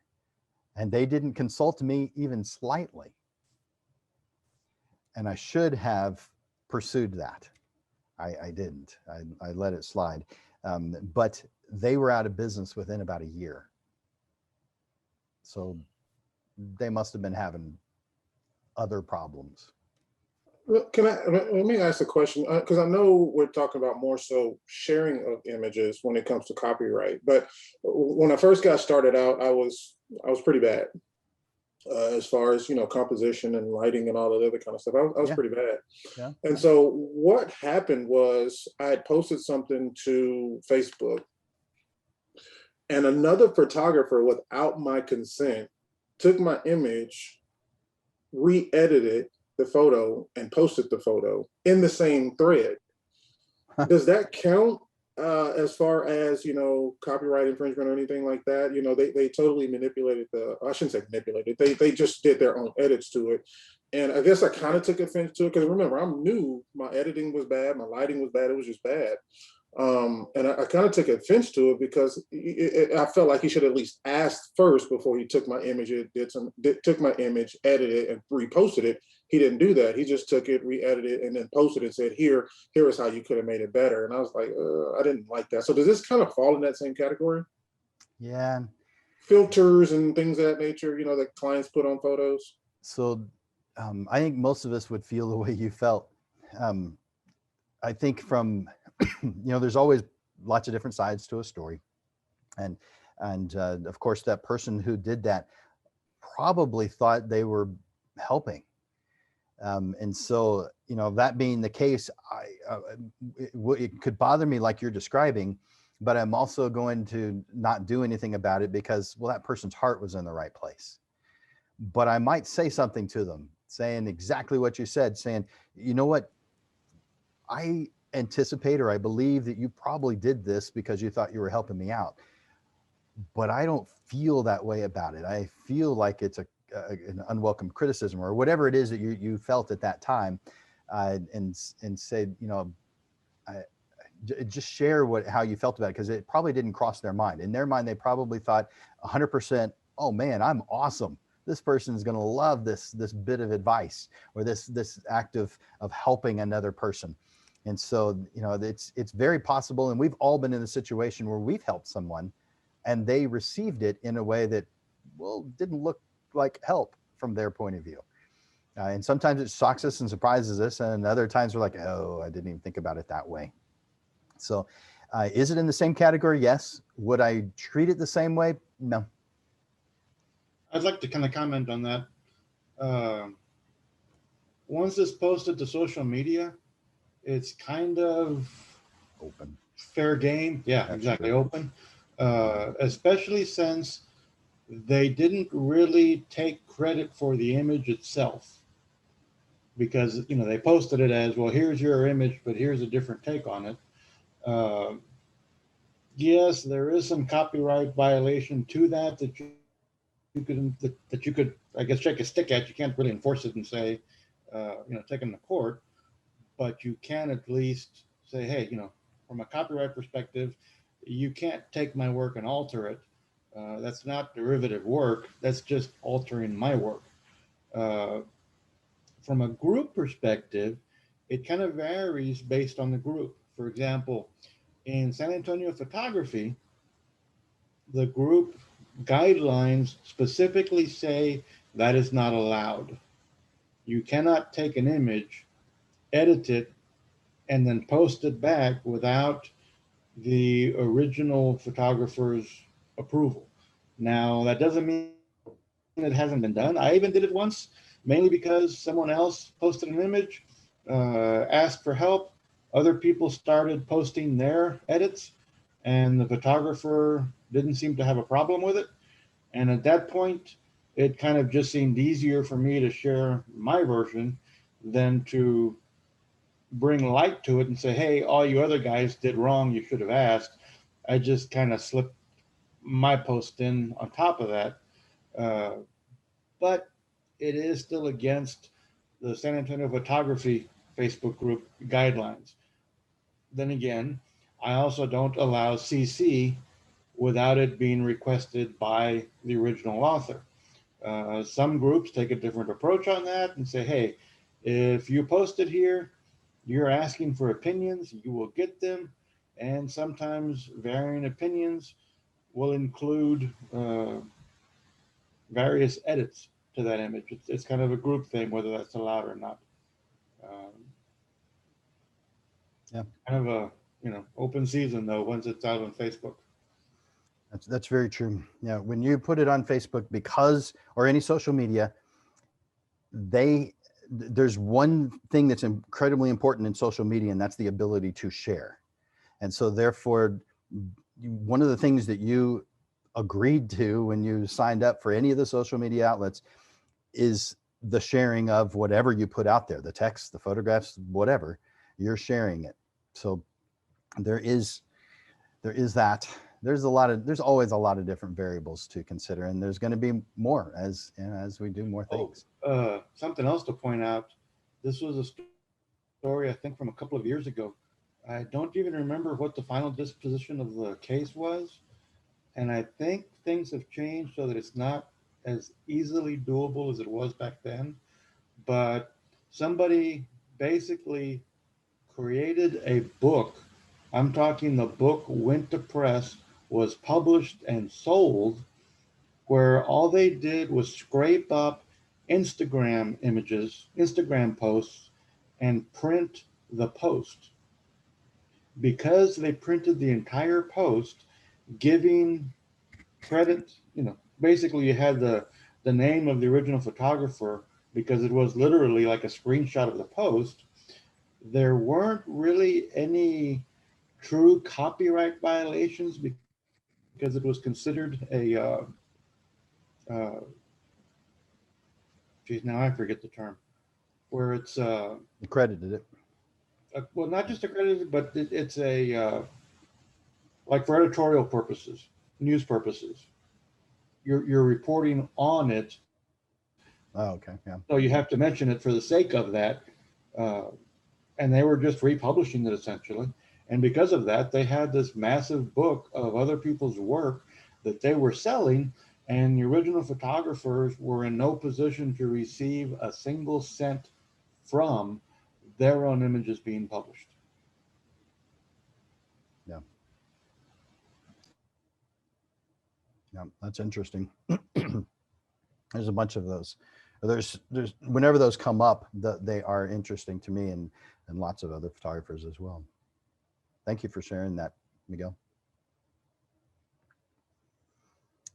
And they didn't consult me even slightly. And I should have pursued that. I didn't. I let it slide. But they were out of business within about a year. So they must have been having other problems. Let me ask a question, because I know we're talking about more so sharing of images when it comes to copyright. But when I first got started out, I was pretty bad as far as composition and lighting and all that other kind of stuff. I was pretty bad. Yeah. And so what happened was I had posted something to Facebook, and another photographer, without my consent, took my image, re-edited the photo, and posted the photo in the same thread. Does that count as far as copyright infringement or anything like that? They totally manipulated I shouldn't say manipulated. They just did their own edits to it, and I guess I kind of took offense to it because remember, I'm new. My editing was bad. My lighting was bad. It was just bad. And I kind of took offense to it because I felt like he should at least ask first before he took my image. Took my image, edited it, and reposted it. He didn't do that. He just took it, re-edited it, and then posted it and said, here is how you could have made it better. And I was like, I didn't like that. So does this kind of fall in that same category? Yeah. Filters and things of that nature, that clients put on photos. So I think most of us would feel the way you felt. I think from, there's always lots of different sides to a story. And of course, that person who did that probably thought they were helping. And so, that being the case, it could bother me like you're describing, but I'm also going to not do anything about it because, well, that person's heart was in the right place. But I might say something to them, saying exactly what you said, saying, you know what, I anticipate or I believe that you probably did this because you thought you were helping me out, but I don't feel that way about it. I feel like it's an unwelcome criticism or whatever it is that you felt at that time, and say, just share how you felt about it, because it probably didn't cross their mind. In their mind, they probably thought 100%, oh man, I'm awesome. This person is going to love this bit of advice or this act of helping another person. And so, it's very possible. And we've all been in a situation where we've helped someone and they received it in a way that, well, didn't look like help from their point of view. And sometimes it shocks us and surprises us, and other times we're like, oh, I didn't even think about it that way. So is it in the same category? Yes. Would I treat it the same way? No. I'd like to kind of comment on that. Once it's posted to social media, it's kind of Open. fair game. Yeah, That's exactly. true. Open. Especially since they didn't really take credit for the image itself, because they posted it as, well, here's your image, but here's a different take on it. Yes, there is some copyright violation to that you could, I guess, take a stick at. You can't really enforce it and say, take them to court, but you can at least say, hey, from a copyright perspective, you can't take my work and alter it. That's not derivative work. That's just altering my work. From a group perspective, it kind of varies based on the group. For example, in San Antonio photography, the group guidelines specifically say that is not allowed. You cannot take an image, edit it, and then post it back without the original photographer's approval. Now, that doesn't mean it hasn't been done. I even did it once, mainly because someone else posted an image, asked for help. Other people started posting their edits, and the photographer didn't seem to have a problem with it. And at that point, it kind of just seemed easier for me to share my version than to bring light to it and say, hey, all you other guys did wrong, you should have asked. I just kind of slipped my post in on top of that. But it is still against the San Antonio Photography Facebook group guidelines. Then again, I also don't allow CC without it being requested by the original author. Some groups take a different approach on that and say, hey, if you post it here, you're asking for opinions, you will get them. And sometimes varying opinions will include various edits to that image. It's kind of a group thing, whether that's allowed or not. Yeah. Kind of a open season though once it's out on Facebook. That's very true. Yeah, when you put it on Facebook, or any social media, there's one thing that's incredibly important in social media, and that's the ability to share. And so therefore, one of the things that you agreed to when you signed up for any of the social media outlets is the sharing of whatever you put out there, the text, the photographs, whatever, you're sharing it. So there is that. There's always a lot of different variables to consider, and there's going to be more as we do more things. Something else to point out. This was a story, I think, from a couple of years ago. I don't even remember what the final disposition of the case was. And I think things have changed so that it's not as easily doable as it was back then. But somebody basically created a book. I'm talking the book went to press, was published and sold, where all they did was scrape up Instagram images, Instagram posts, and print the post. Because they printed the entire post, giving credit, basically you had the name of the original photographer because it was literally like a screenshot of the post. There weren't really any true copyright violations because it was considered now I forget the term, where it's Credited it. well, not just accredited, but it's like for editorial purposes, news purposes. You're reporting on it. Oh, okay, yeah. So you have to mention it for the sake of that. And they were just republishing it essentially. And because of that, they had this massive book of other people's work that they were selling, and the original photographers were in no position to receive a single cent from their own images being published. Yeah. Yeah, that's interesting. There's a bunch of those. There's whenever those come up, they are interesting to me and lots of other photographers as well. Thank you for sharing that, Miguel.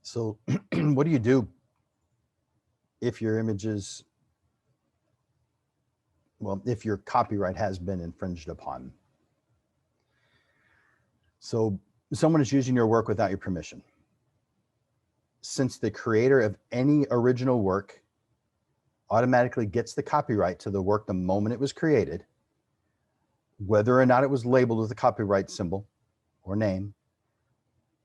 So what do you do if your images, well, if your copyright has been infringed upon? So someone is using your work without your permission. Since the creator of any original work automatically gets the copyright to the work the moment it was created, whether or not it was labeled with a copyright symbol or name,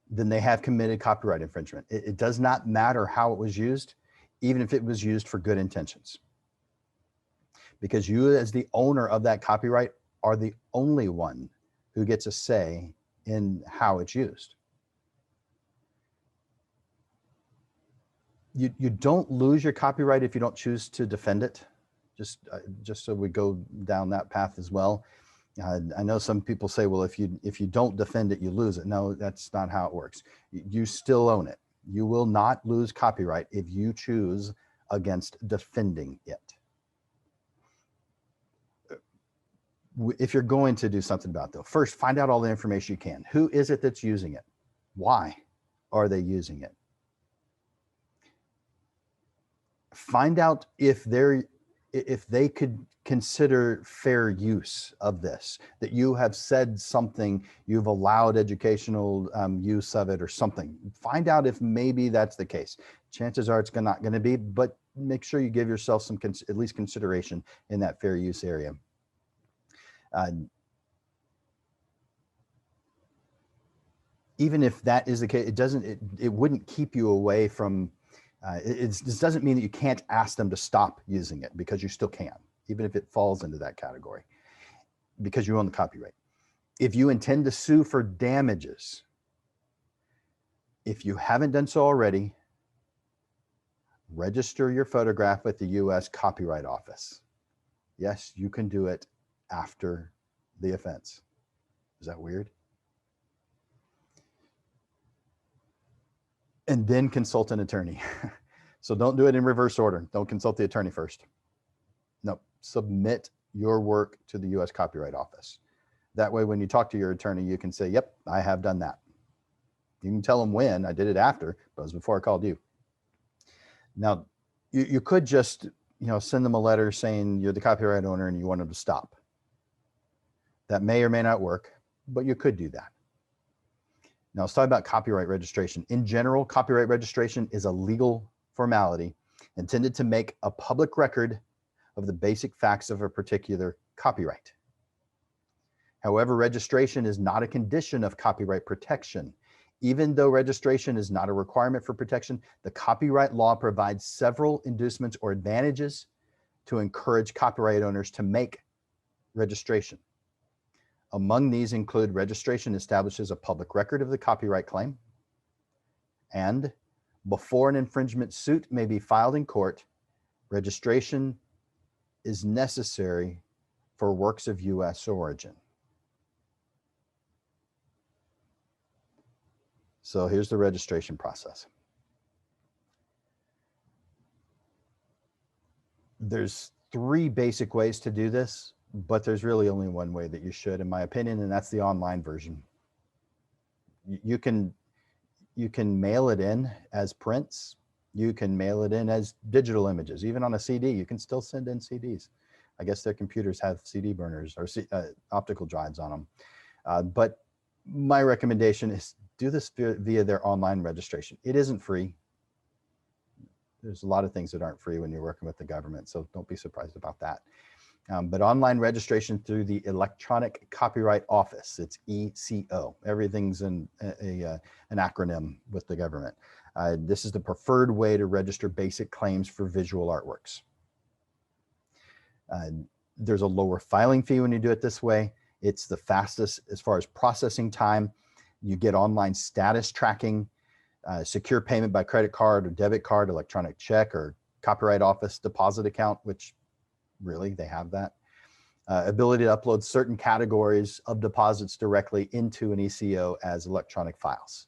then they have committed copyright infringement. It does not matter how it was used, even if it was used for good intentions. Because you, as the owner of that copyright, are the only one who gets a say in how it's used. You don't lose your copyright if you don't choose to defend it. Just so we go down that path as well. I know some people say, well, if you don't defend it, you lose it. No, that's not how it works. You still own it. You will not lose copyright if you choose against defending it. If you're going to do something about it, though, first find out all the information you can. Who is it that's using it? Why are they using it? Find out if they could consider fair use of this, that you have said something, you've allowed educational use of it or something. Find out if maybe that's the case. Chances are it's not going to be, but make sure you give yourself some at least consideration in that fair use area. Even if that is the case, it wouldn't keep you away from, this doesn't mean that you can't ask them to stop using it, because you still can, even if it falls into that category, because you own the copyright. If you intend to sue for damages, if you haven't done so already, register your photograph with the US Copyright Office. Yes, you can do it after the offense. Is that weird? And then consult an attorney. So don't do it in reverse order. Don't consult the attorney first. No, submit your work to the US Copyright Office. That way, when you talk to your attorney, you can say, yep, I have done that. You can tell them when. I did it after, but it was before I called you. Now, you could just send them a letter saying you're the copyright owner and you want them to stop. That may or may not work, but you could do that. Now let's talk about copyright registration. In general, copyright registration is a legal formality intended to make a public record of the basic facts of a particular copyright. However, registration is not a condition of copyright protection. Even though registration is not a requirement for protection, the copyright law provides several inducements or advantages to encourage copyright owners to make registration. Among these include registration establishes a public record of the copyright claim, and before an infringement suit may be filed in court, registration is necessary for works of US origin. So here's the registration process. There's 3 basic ways to do this, but there's really only one way that you should, in my opinion, and that's the online version. You can mail it in as prints. You can mail it in as digital images. Even on a CD, you can still send in CDs. I guess their computers have CD burners or optical drives on them. But my recommendation is do this via their online registration. It isn't free. There's a lot of things that aren't free when you're working with the government, so don't be surprised about that. But online registration through the Electronic Copyright Office, it's ECO. Everything's an acronym with the government. This is the preferred way to register basic claims for visual artworks. There's a lower filing fee when you do it this way. It's the fastest as far as processing time. You get online status tracking, secure payment by credit card or debit card, electronic check, or Copyright Office deposit account, which really they have that. Ability to upload certain categories of deposits directly into an ECO as electronic files.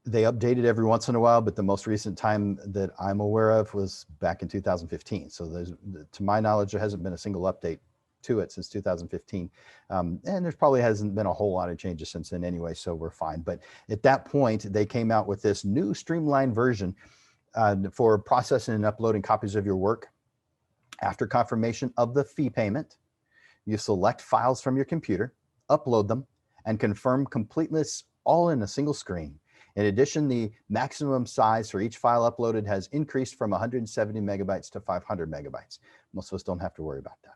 They update it every once in a while, but the most recent time that I'm aware of was back in 2015. So there's, to my knowledge, there hasn't been a single update to it since 2015. And there's probably hasn't been a whole lot of changes since then anyway, so we're fine. But at that point, they came out with this new streamlined version for processing and uploading copies of your work. After confirmation of the fee payment, you select files from your computer, upload them, and confirm completeness all in a single screen. In addition, the maximum size for each file uploaded has increased from 170 megabytes to 500 megabytes. Most of us don't have to worry about that.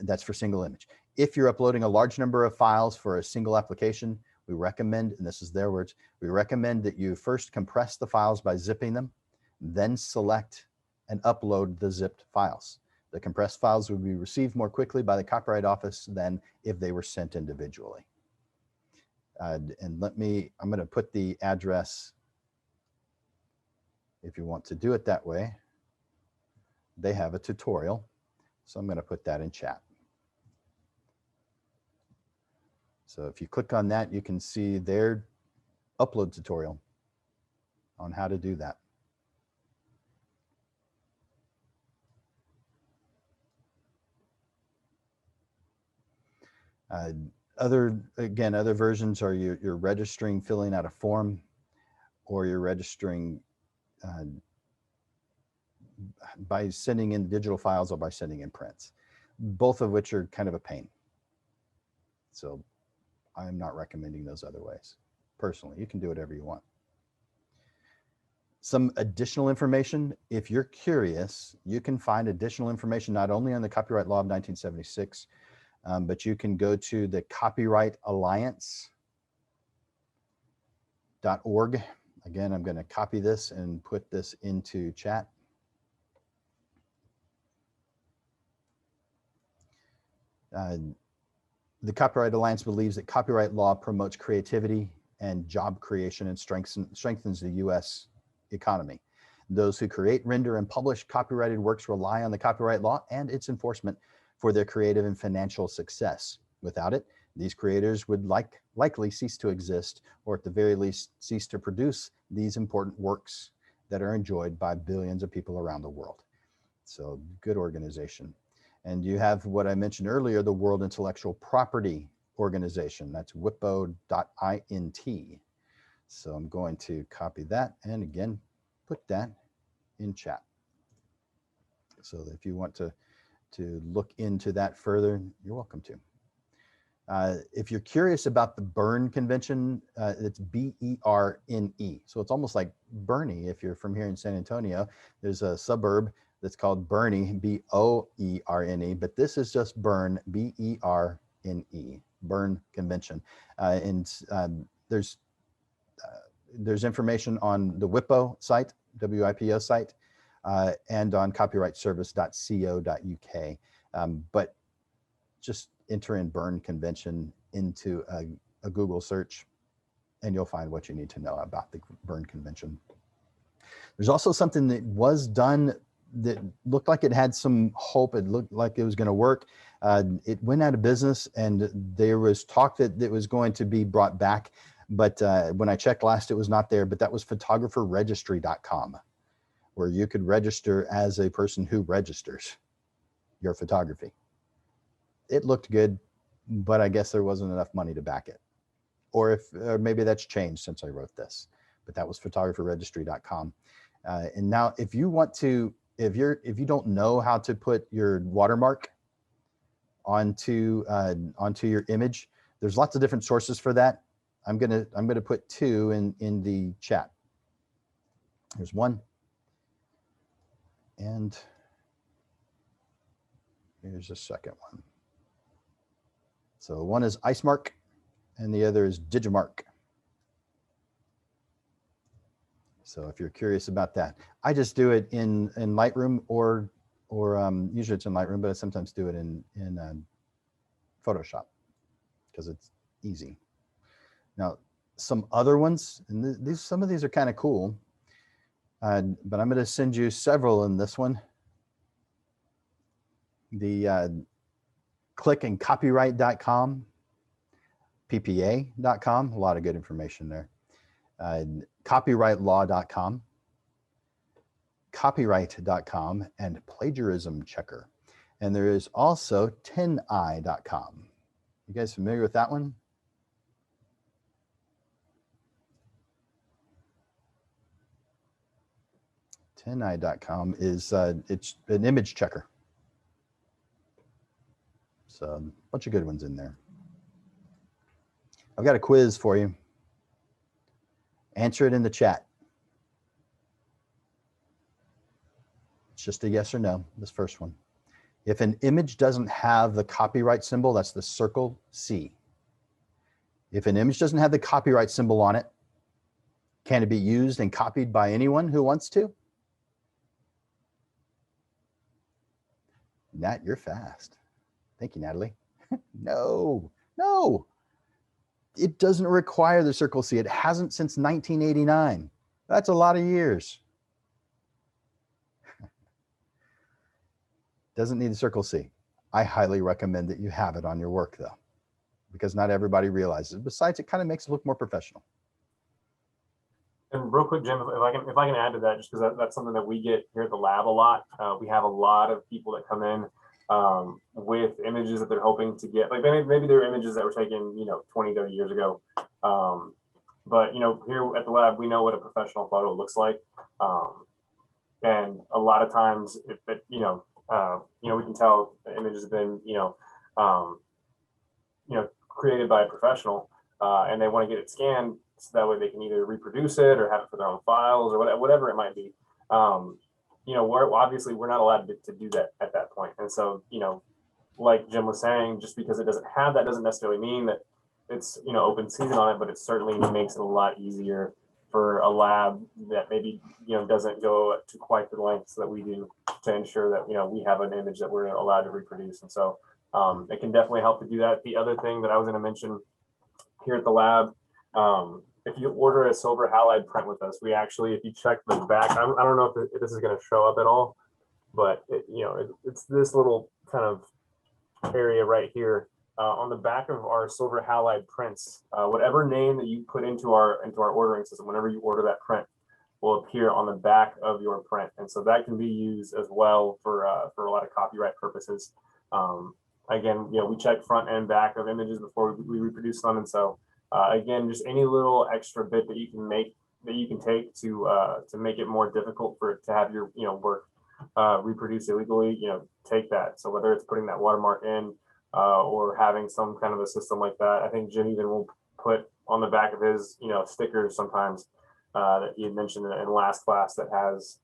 That's for single image. If you're uploading a large number of files for a single application, we recommend, and this is their words, we recommend that you first compress the files by zipping them, then select and upload the zipped files. The compressed files will be received more quickly by the Copyright Office than if they were sent individually. And I'm going to put the address, if you want to do it that way. They have a tutorial, so I'm going to put that in chat. So if you click on that, you can see their upload tutorial on how to do that. Other versions are you're registering, filling out a form, or you're registering by sending in digital files or by sending in prints, both of which are kind of a pain. So I'm not recommending those other ways. Personally, you can do whatever you want. Some additional information, if you're curious, you can find additional information not only on the Copyright Law of 1976, but you can go to the copyrightalliance.org. Again, I'm going to copy this and put this into chat. The Copyright Alliance believes that copyright law promotes creativity and job creation and strengthens the U.S. economy. Those who create, render, and publish copyrighted works rely on the copyright law and its enforcement for their creative and financial success. Without it, these creators would likely cease to exist, or at the very least cease to produce these important works that are enjoyed by billions of people around the world. So good organization. And you have what I mentioned earlier, the World Intellectual Property Organization. That's WIPO.int. So I'm going to copy that and again, put that in chat. So if you want to look into that further, you're welcome to. If you're curious about the Berne Convention, it's B-E-R-N-E. So it's almost like Bernie if you're from here in San Antonio. There's a suburb that's called Bernie, B-O-E-R-N-E, but this is just Berne, B-E-R-N-E, Berne Convention. There's information on the WIPO site, WIPO site, and on copyrightservice.co.uk. But just enter in Berne Convention into a Google search and you'll find what you need to know about the Berne Convention. There's also something that was done that looked like it had some hope. It looked like it was going to work. It went out of business and there was talk that it was going to be brought back. But when I checked last, it was not there, but that was photographerregistry.com, where you could register as a person who registers your photography. It looked good, but I guess there wasn't enough money to back it. Or maybe that's changed since I wrote this, but that was photographerregistry.com. And now if you want to, if you don't know how to put your watermark onto your image, there's lots of different sources for that. I'm gonna put two in the chat. There's one, and here's a second one. So one is Icemark, and the other is Digimark. So if you're curious about that, I just do it in Lightroom or usually it's in Lightroom, but I sometimes do it in Photoshop because it's easy. Now, some other ones, and some of these are kind of cool, but I'm going to send you several in this one. The clickandcopyright.com, PPA.com, a lot of good information there. copyrightlaw.com, copyright.com, and plagiarism checker. And there is also 10i.com. You guys familiar with that one? .i.com is it's an image checker. So a bunch of good ones in there. I've got a quiz for you. Answer it in the chat. It's just a yes or no, this first one. If an image doesn't have the copyright symbol, that's the circle C. If an image doesn't have the copyright symbol on it, can it be used and copied by anyone who wants to? Nat, you're fast. Thank you, Natalie. No. It doesn't require the circle C. It hasn't since 1989. That's a lot of years. Doesn't need the circle C. I highly recommend that you have it on your work though, because not everybody realizes it. Besides, it kind of makes it look more professional. And real quick, Jim, if I can add to that, just because that's something that we get here at the lab a lot. We have a lot of people that come in with images that they're hoping to get, like maybe they're images that were taken, 20, 30 years ago. But here at the lab, we know what a professional photo looks like. And a lot of times, if it, we can tell the images have been, created by a professional, and they want to get it scanned so that way they can either reproduce it or have it for their own files or whatever it might be. We're not allowed to do that at that point. And so, like Jim was saying, just because it doesn't have that doesn't necessarily mean that it's, open season on it, but it certainly makes it a lot easier for a lab that maybe, doesn't go to quite the lengths that we do to ensure that, we have an image that we're allowed to reproduce. And so it can definitely help to do that. The other thing that I was going to mention here at the lab, if you order a silver halide print with us, we actually, if you check the back, I don't know if this is going to show up at all, but it's this little kind of area right here on the back of our silver halide prints. Whatever name that you put into our ordering system, whenever you order that print, will appear on the back of your print, and so that can be used as well for a lot of copyright purposes. Again, we check front and back of images before we reproduce them, and so. Again, just any little extra bit that you can take to make it more difficult for it to have your work reproduced illegally, take that. So whether it's putting that watermark in or having some kind of a system like that, I think Jim even will put on the back of his stickers sometimes that he had mentioned in last class that has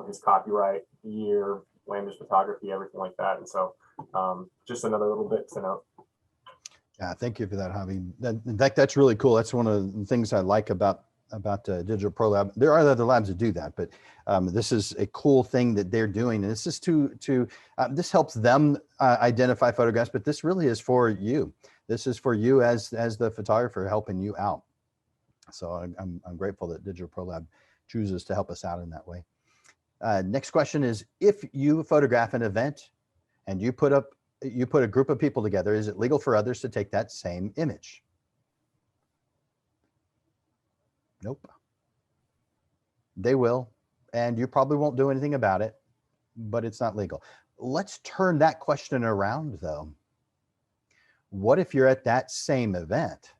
his copyright year, language, photography, everything like that. And so just another little bit to note. Yeah, thank you for that, Javi. In fact, that's really cool. That's one of the things I like about Digital Pro Lab. There are other labs that do that, but this is a cool thing that they're doing. And this is this helps them identify photographs, but this really is for you. This is for you as the photographer, helping you out. So I'm grateful that Digital Pro Lab chooses to help us out in that way. Next question is, if you photograph an event and you put a group of people together, is it legal for others to take that same image? Nope. They will, and you probably won't do anything about it, but it's not legal. Let's turn that question around though. What if you're at that same event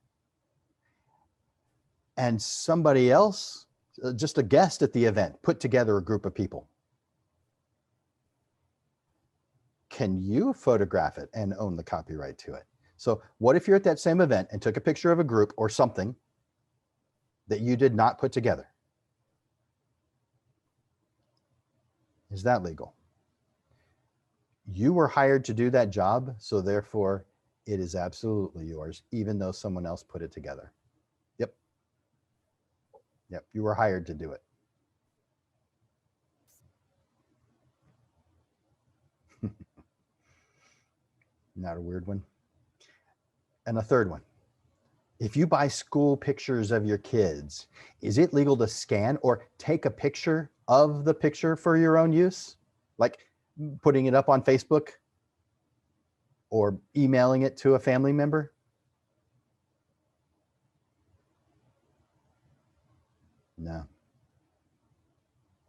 and somebody else, just a guest at the event, put together a group of people? Can you photograph it and own the copyright to it? So what if you're at that same event and took a picture of a group or something that you did not put together? Is that legal? You were hired to do that job, so therefore it is absolutely yours, even though someone else put it together. Yep, you were hired to do it. Not a weird one. And a third one. If you buy school pictures of your kids, is it legal to scan or take a picture of the picture for your own use? Like putting it up on Facebook or emailing it to a family member? No.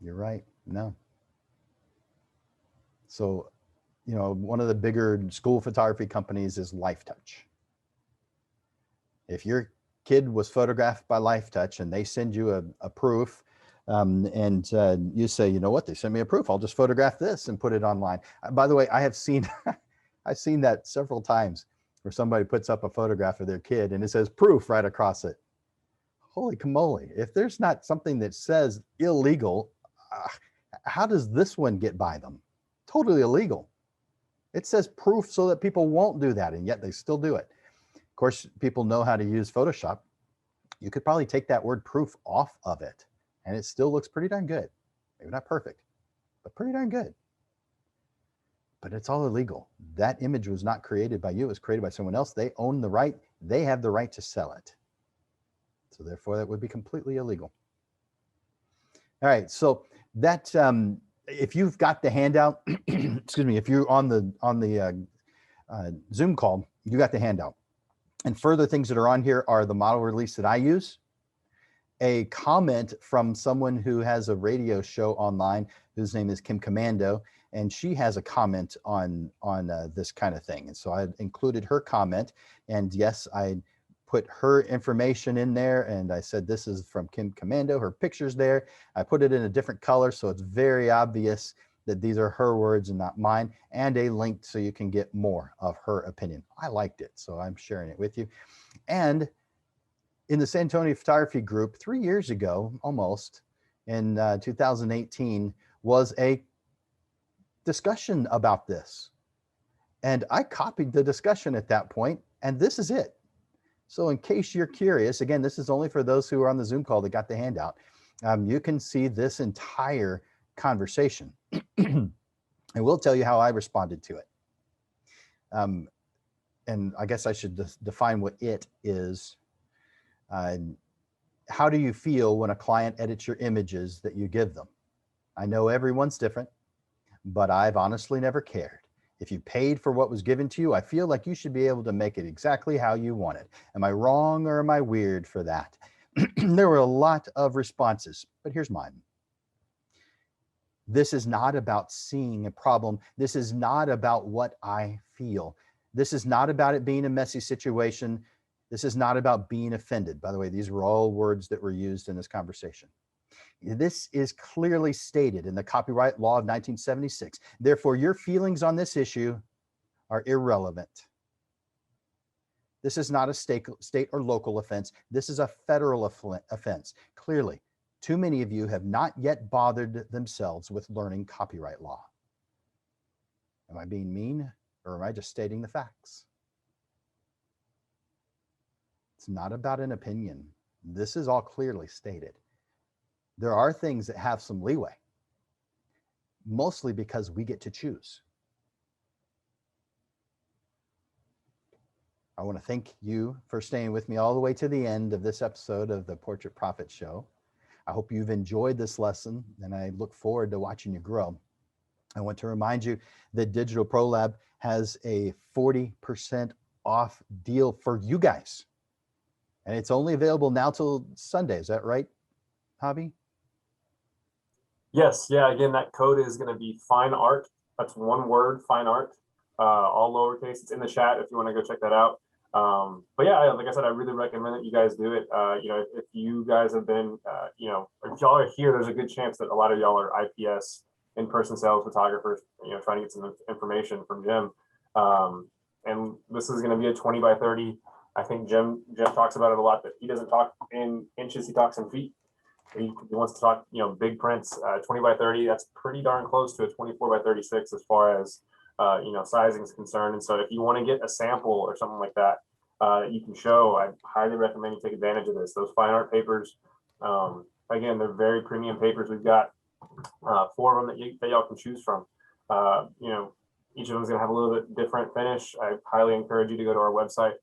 You're right. No. So, you know, one of the bigger school photography companies is LifeTouch. If your kid was photographed by LifeTouch and they send you a proof, and you say, you know what, they sent me a proof, I'll just photograph this and put it online. By the way, I have seen, I've seen that several times where somebody puts up a photograph of their kid and it says proof right across it. Holy camole. If there's not something that says illegal, how does this one get by them? Totally illegal. It says proof so that people won't do that, and yet they still do it. Of course, people know how to use Photoshop. You could probably take that word proof off of it, and it still looks pretty darn good. Maybe not perfect, but pretty darn good. But it's all illegal. That image was not created by you. It was created by someone else. They own the right. They have the right to sell it. So therefore, that would be completely illegal. All right. So that if you've got the handout, excuse me, if you're on the Zoom call, you got the handout. And further things that are on here are the model release that I use, a comment from someone who has a radio show online whose name is Kim Commando, and she has a comment on this kind of thing. And so I included her comment, and yes, I put her information in there, and I said this is from Kim Commando, her picture's there. I put it in a different color so it's very obvious that these are her words and not mine, and a link so you can get more of her opinion. I liked it, so I'm sharing it with you. And in the San Antonio Photography Group 3 years ago, almost, in 2018, was a discussion about this. And I copied the discussion at that point, and this is it. So in case you're curious, again, this is only for those who are on the Zoom call that got the handout. You can see this entire conversation. And we'll tell you how I responded to it. And I guess I should define what it is. How do you feel when a client edits your images that you give them? I know everyone's different, but I've honestly never cared. If you paid for what was given to you, I feel like you should be able to make it exactly how you want it. Am I wrong or am I weird for that? There were a lot of responses, but here's mine. This is not about seeing a problem. This is not about what I feel. This is not about it being a messy situation. This is not about being offended. By the way, these were all words that were used in this conversation. This is clearly stated in the Copyright Law of 1976. Therefore, your feelings on this issue are irrelevant. This is not a state or local offense. This is a federal offense. Clearly, too many of you have not yet bothered themselves with learning copyright law. Am I being mean, or am I just stating the facts? It's not about an opinion. This is all clearly stated. There are things that have some leeway, mostly because we get to choose. I want to thank you for staying with me all the way to the end of this episode of the Portrait Prophet Show. I hope you've enjoyed this lesson, and I look forward to watching you grow. I want to remind you that Digital Pro Lab has a 40% off deal for you guys. And it's only available now till Sunday. Is that right, Hobby? Yes, yeah, again, that code is going to be fine art. That's one word, fine art, all lowercase. It's in the chat if you want to go check that out. But yeah, like I said, I really recommend that you guys do it. You know, if you guys have been, you know, if y'all are here, there's a good chance that a lot of y'all are IPS, in-person sales photographers, you know, trying to get some information from Jim. And this is going to be a 20 by 30. I think Jim talks about it a lot, that he doesn't talk in inches, he talks in feet. He wants to talk, you know, big prints. 20 by 30, that's pretty darn close to a 24 by 36 as far as, you know, sizing is concerned. And so if you want to get a sample or something like that, that you can show, I highly recommend you take advantage of this. Those fine art papers, again, they're very premium papers. We've got 4 of them that y'all can choose from. You know, each of them is going to have a little bit different finish. I highly encourage you to go to our website,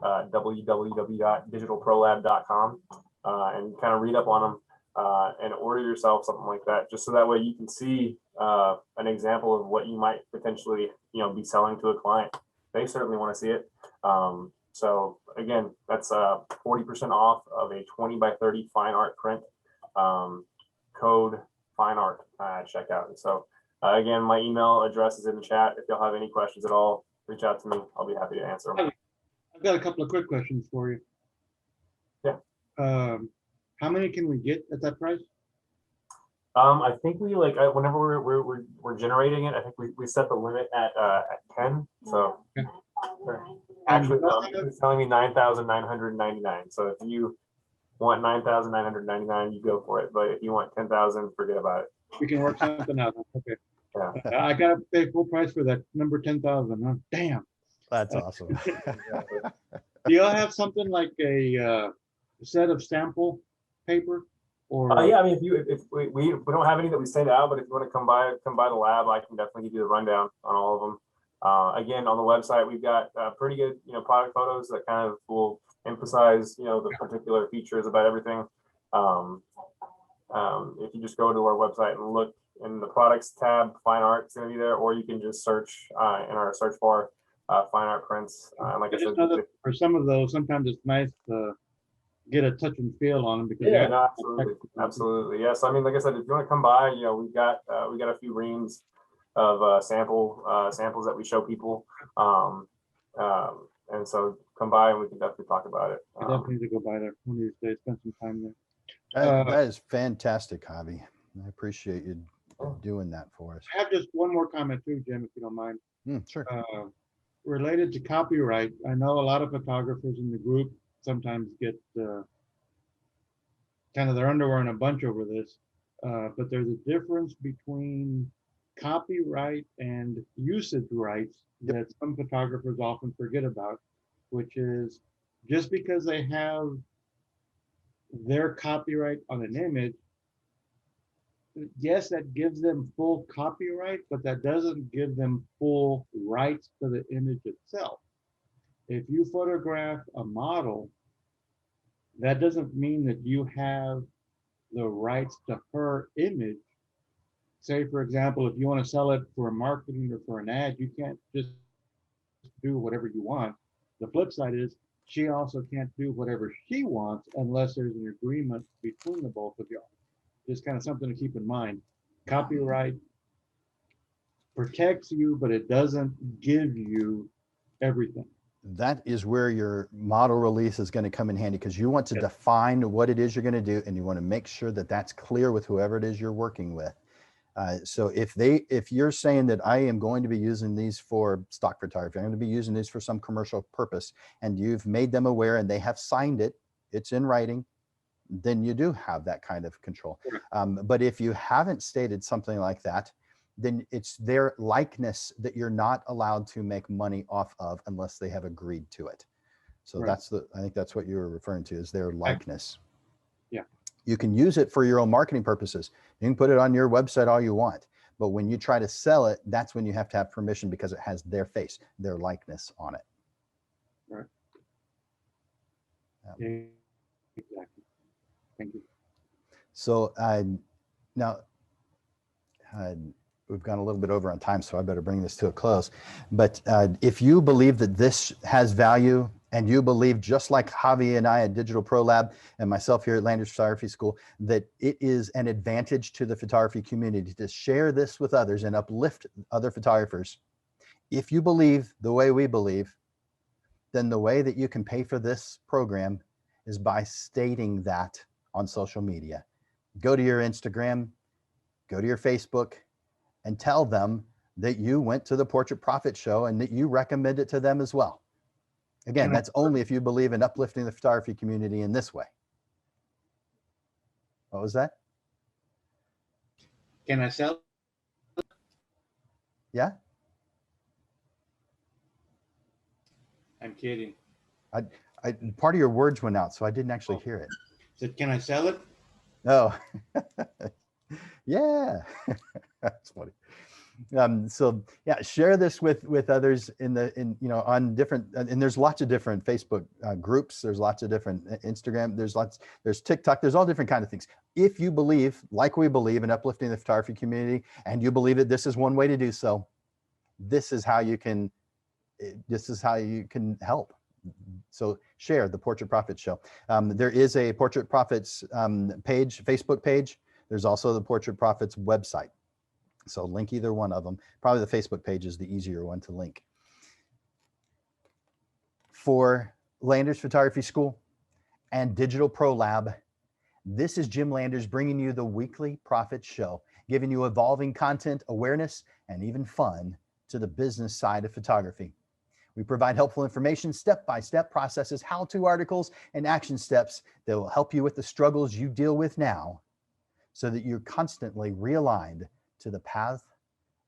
www.digitalprolab.com, and kind of read up on them. And order yourself something like that, just so that way you can see an example of what you might potentially, you know, be selling to a client. They certainly want to see it. So again, that's 40% off of a 20 by 30 fine art print. code fine art at checkout. And so again, my email address is in the chat. If y'all have any questions at all, reach out to me. I'll be happy to answer them. I've got a couple of quick questions for you. Yeah. How many can we get at that price? I think we like whenever we're generating it, I think we set the limit at 10. So Okay. actually, no, it's telling me 9,999. So if you want 9,999, you go for it. But if you want 10,000, forget about it. We can work something out. Okay. Yeah. I gotta pay full price for that number 10,000. Huh? Damn. That's awesome. Do y'all have something like a set of sample paper? Or Yeah, I mean, if we don't have any that we send out, but if you want to come by the lab, I can definitely give you the rundown on all of them. Again, on the website, we've got pretty good, product photos that kind of will emphasize, the particular features about everything. If you just go to our website and look in the products tab, fine art is going to be there, or you can just search in our search bar, fine art prints. And like I said, for some of those, sometimes it's nice to get a touch and feel on them because yeah, no, absolutely. Yes, I mean, like I said, if you want to come by, we've got a few reams of samples that we show people, and so come by and we can definitely talk about it. I definitely need to go by there one of these days, spend some time there. That is fantastic, Javi. I appreciate you doing that for us. I have just one more comment too, Jim, if you don't mind. Sure. Related to copyright, I know a lot of photographers in the group sometimes get kind of their underwear in a bunch over this, but there's a difference between copyright and usage rights that some photographers often forget about, which is just because they have their copyright on an image, yes, that gives them full copyright, but that doesn't give them full rights to the image itself. If you photograph a model, that doesn't mean that you have the rights to her image. Say, for example, if you want to sell it for marketing or for an ad, you can't just do whatever you want. The flip side is she also can't do whatever she wants unless there's an agreement between the both of y'all. Just kind of something to keep in mind. Copyright protects you, but it doesn't give you everything. That is where your model release is going to come in handy, because you want to define what it is you're going to do, and you want to make sure that that's clear with whoever it is you're working with. So if you're saying that I am going to be using these for stock photography, I'm going to be using these for some commercial purpose, and you've made them aware and they have signed it, it's in writing, then you do have that kind of control. But if you haven't stated something like that, then it's their likeness that you're not allowed to make money off of unless they have agreed to it. So I think that's what you're referring to, is their likeness. Yeah. You can use it for your own marketing purposes. You can put it on your website all you want, but when you try to sell it, that's when you have to have permission, because it has their face, their likeness on it. Right. Yeah, exactly. Thank you. So now we've gone a little bit over on time, so I better bring this to a close. But if you believe that this has value, and you believe, just like Javi and I at Digital Pro Lab and myself here at Landers Photography School, that it is an advantage to the photography community to share this with others and uplift other photographers, if you believe the way we believe, then the way that you can pay for this program is by stating that on social media. Go to your Instagram, go to your Facebook, and tell them that you went to the Portrait Profit Show and that you recommend it to them as well. Again, that's only if you believe in uplifting the photography community in this way. What was that? Can I sell? Yeah. I'm kidding. Part of your words went out, so I didn't actually hear it. Said, can I sell it? Oh, yeah, that's funny. So yeah, share this with others on different, and there's lots of different Facebook groups. There's lots of different Instagram. There's TikTok. There's all different kind of things. If you believe, like we believe, in uplifting the photography community, and you believe that this is one way to do so, this is how you can help. So share the Portrait Profits show. There is a Portrait Profits page, Facebook page. There's also the Portrait Profits website. So link either one of them. Probably the Facebook page is the easier one to link. For Landers Photography School and Digital Pro Lab, this is Jim Landers bringing you the weekly Profits Show, giving you evolving content, awareness, and even fun to the business side of photography. We provide helpful information, step-by-step processes, how-to articles, and action steps that will help you with the struggles you deal with now so that you're constantly realigned to the path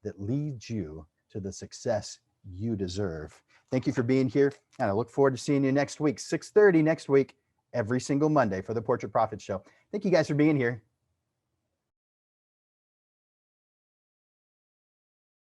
that leads you to the success you deserve. Thank you for being here, and I look forward to seeing you next week, 6:30 next week, every single Monday for the Portrait Profits Show. Thank you guys for being here.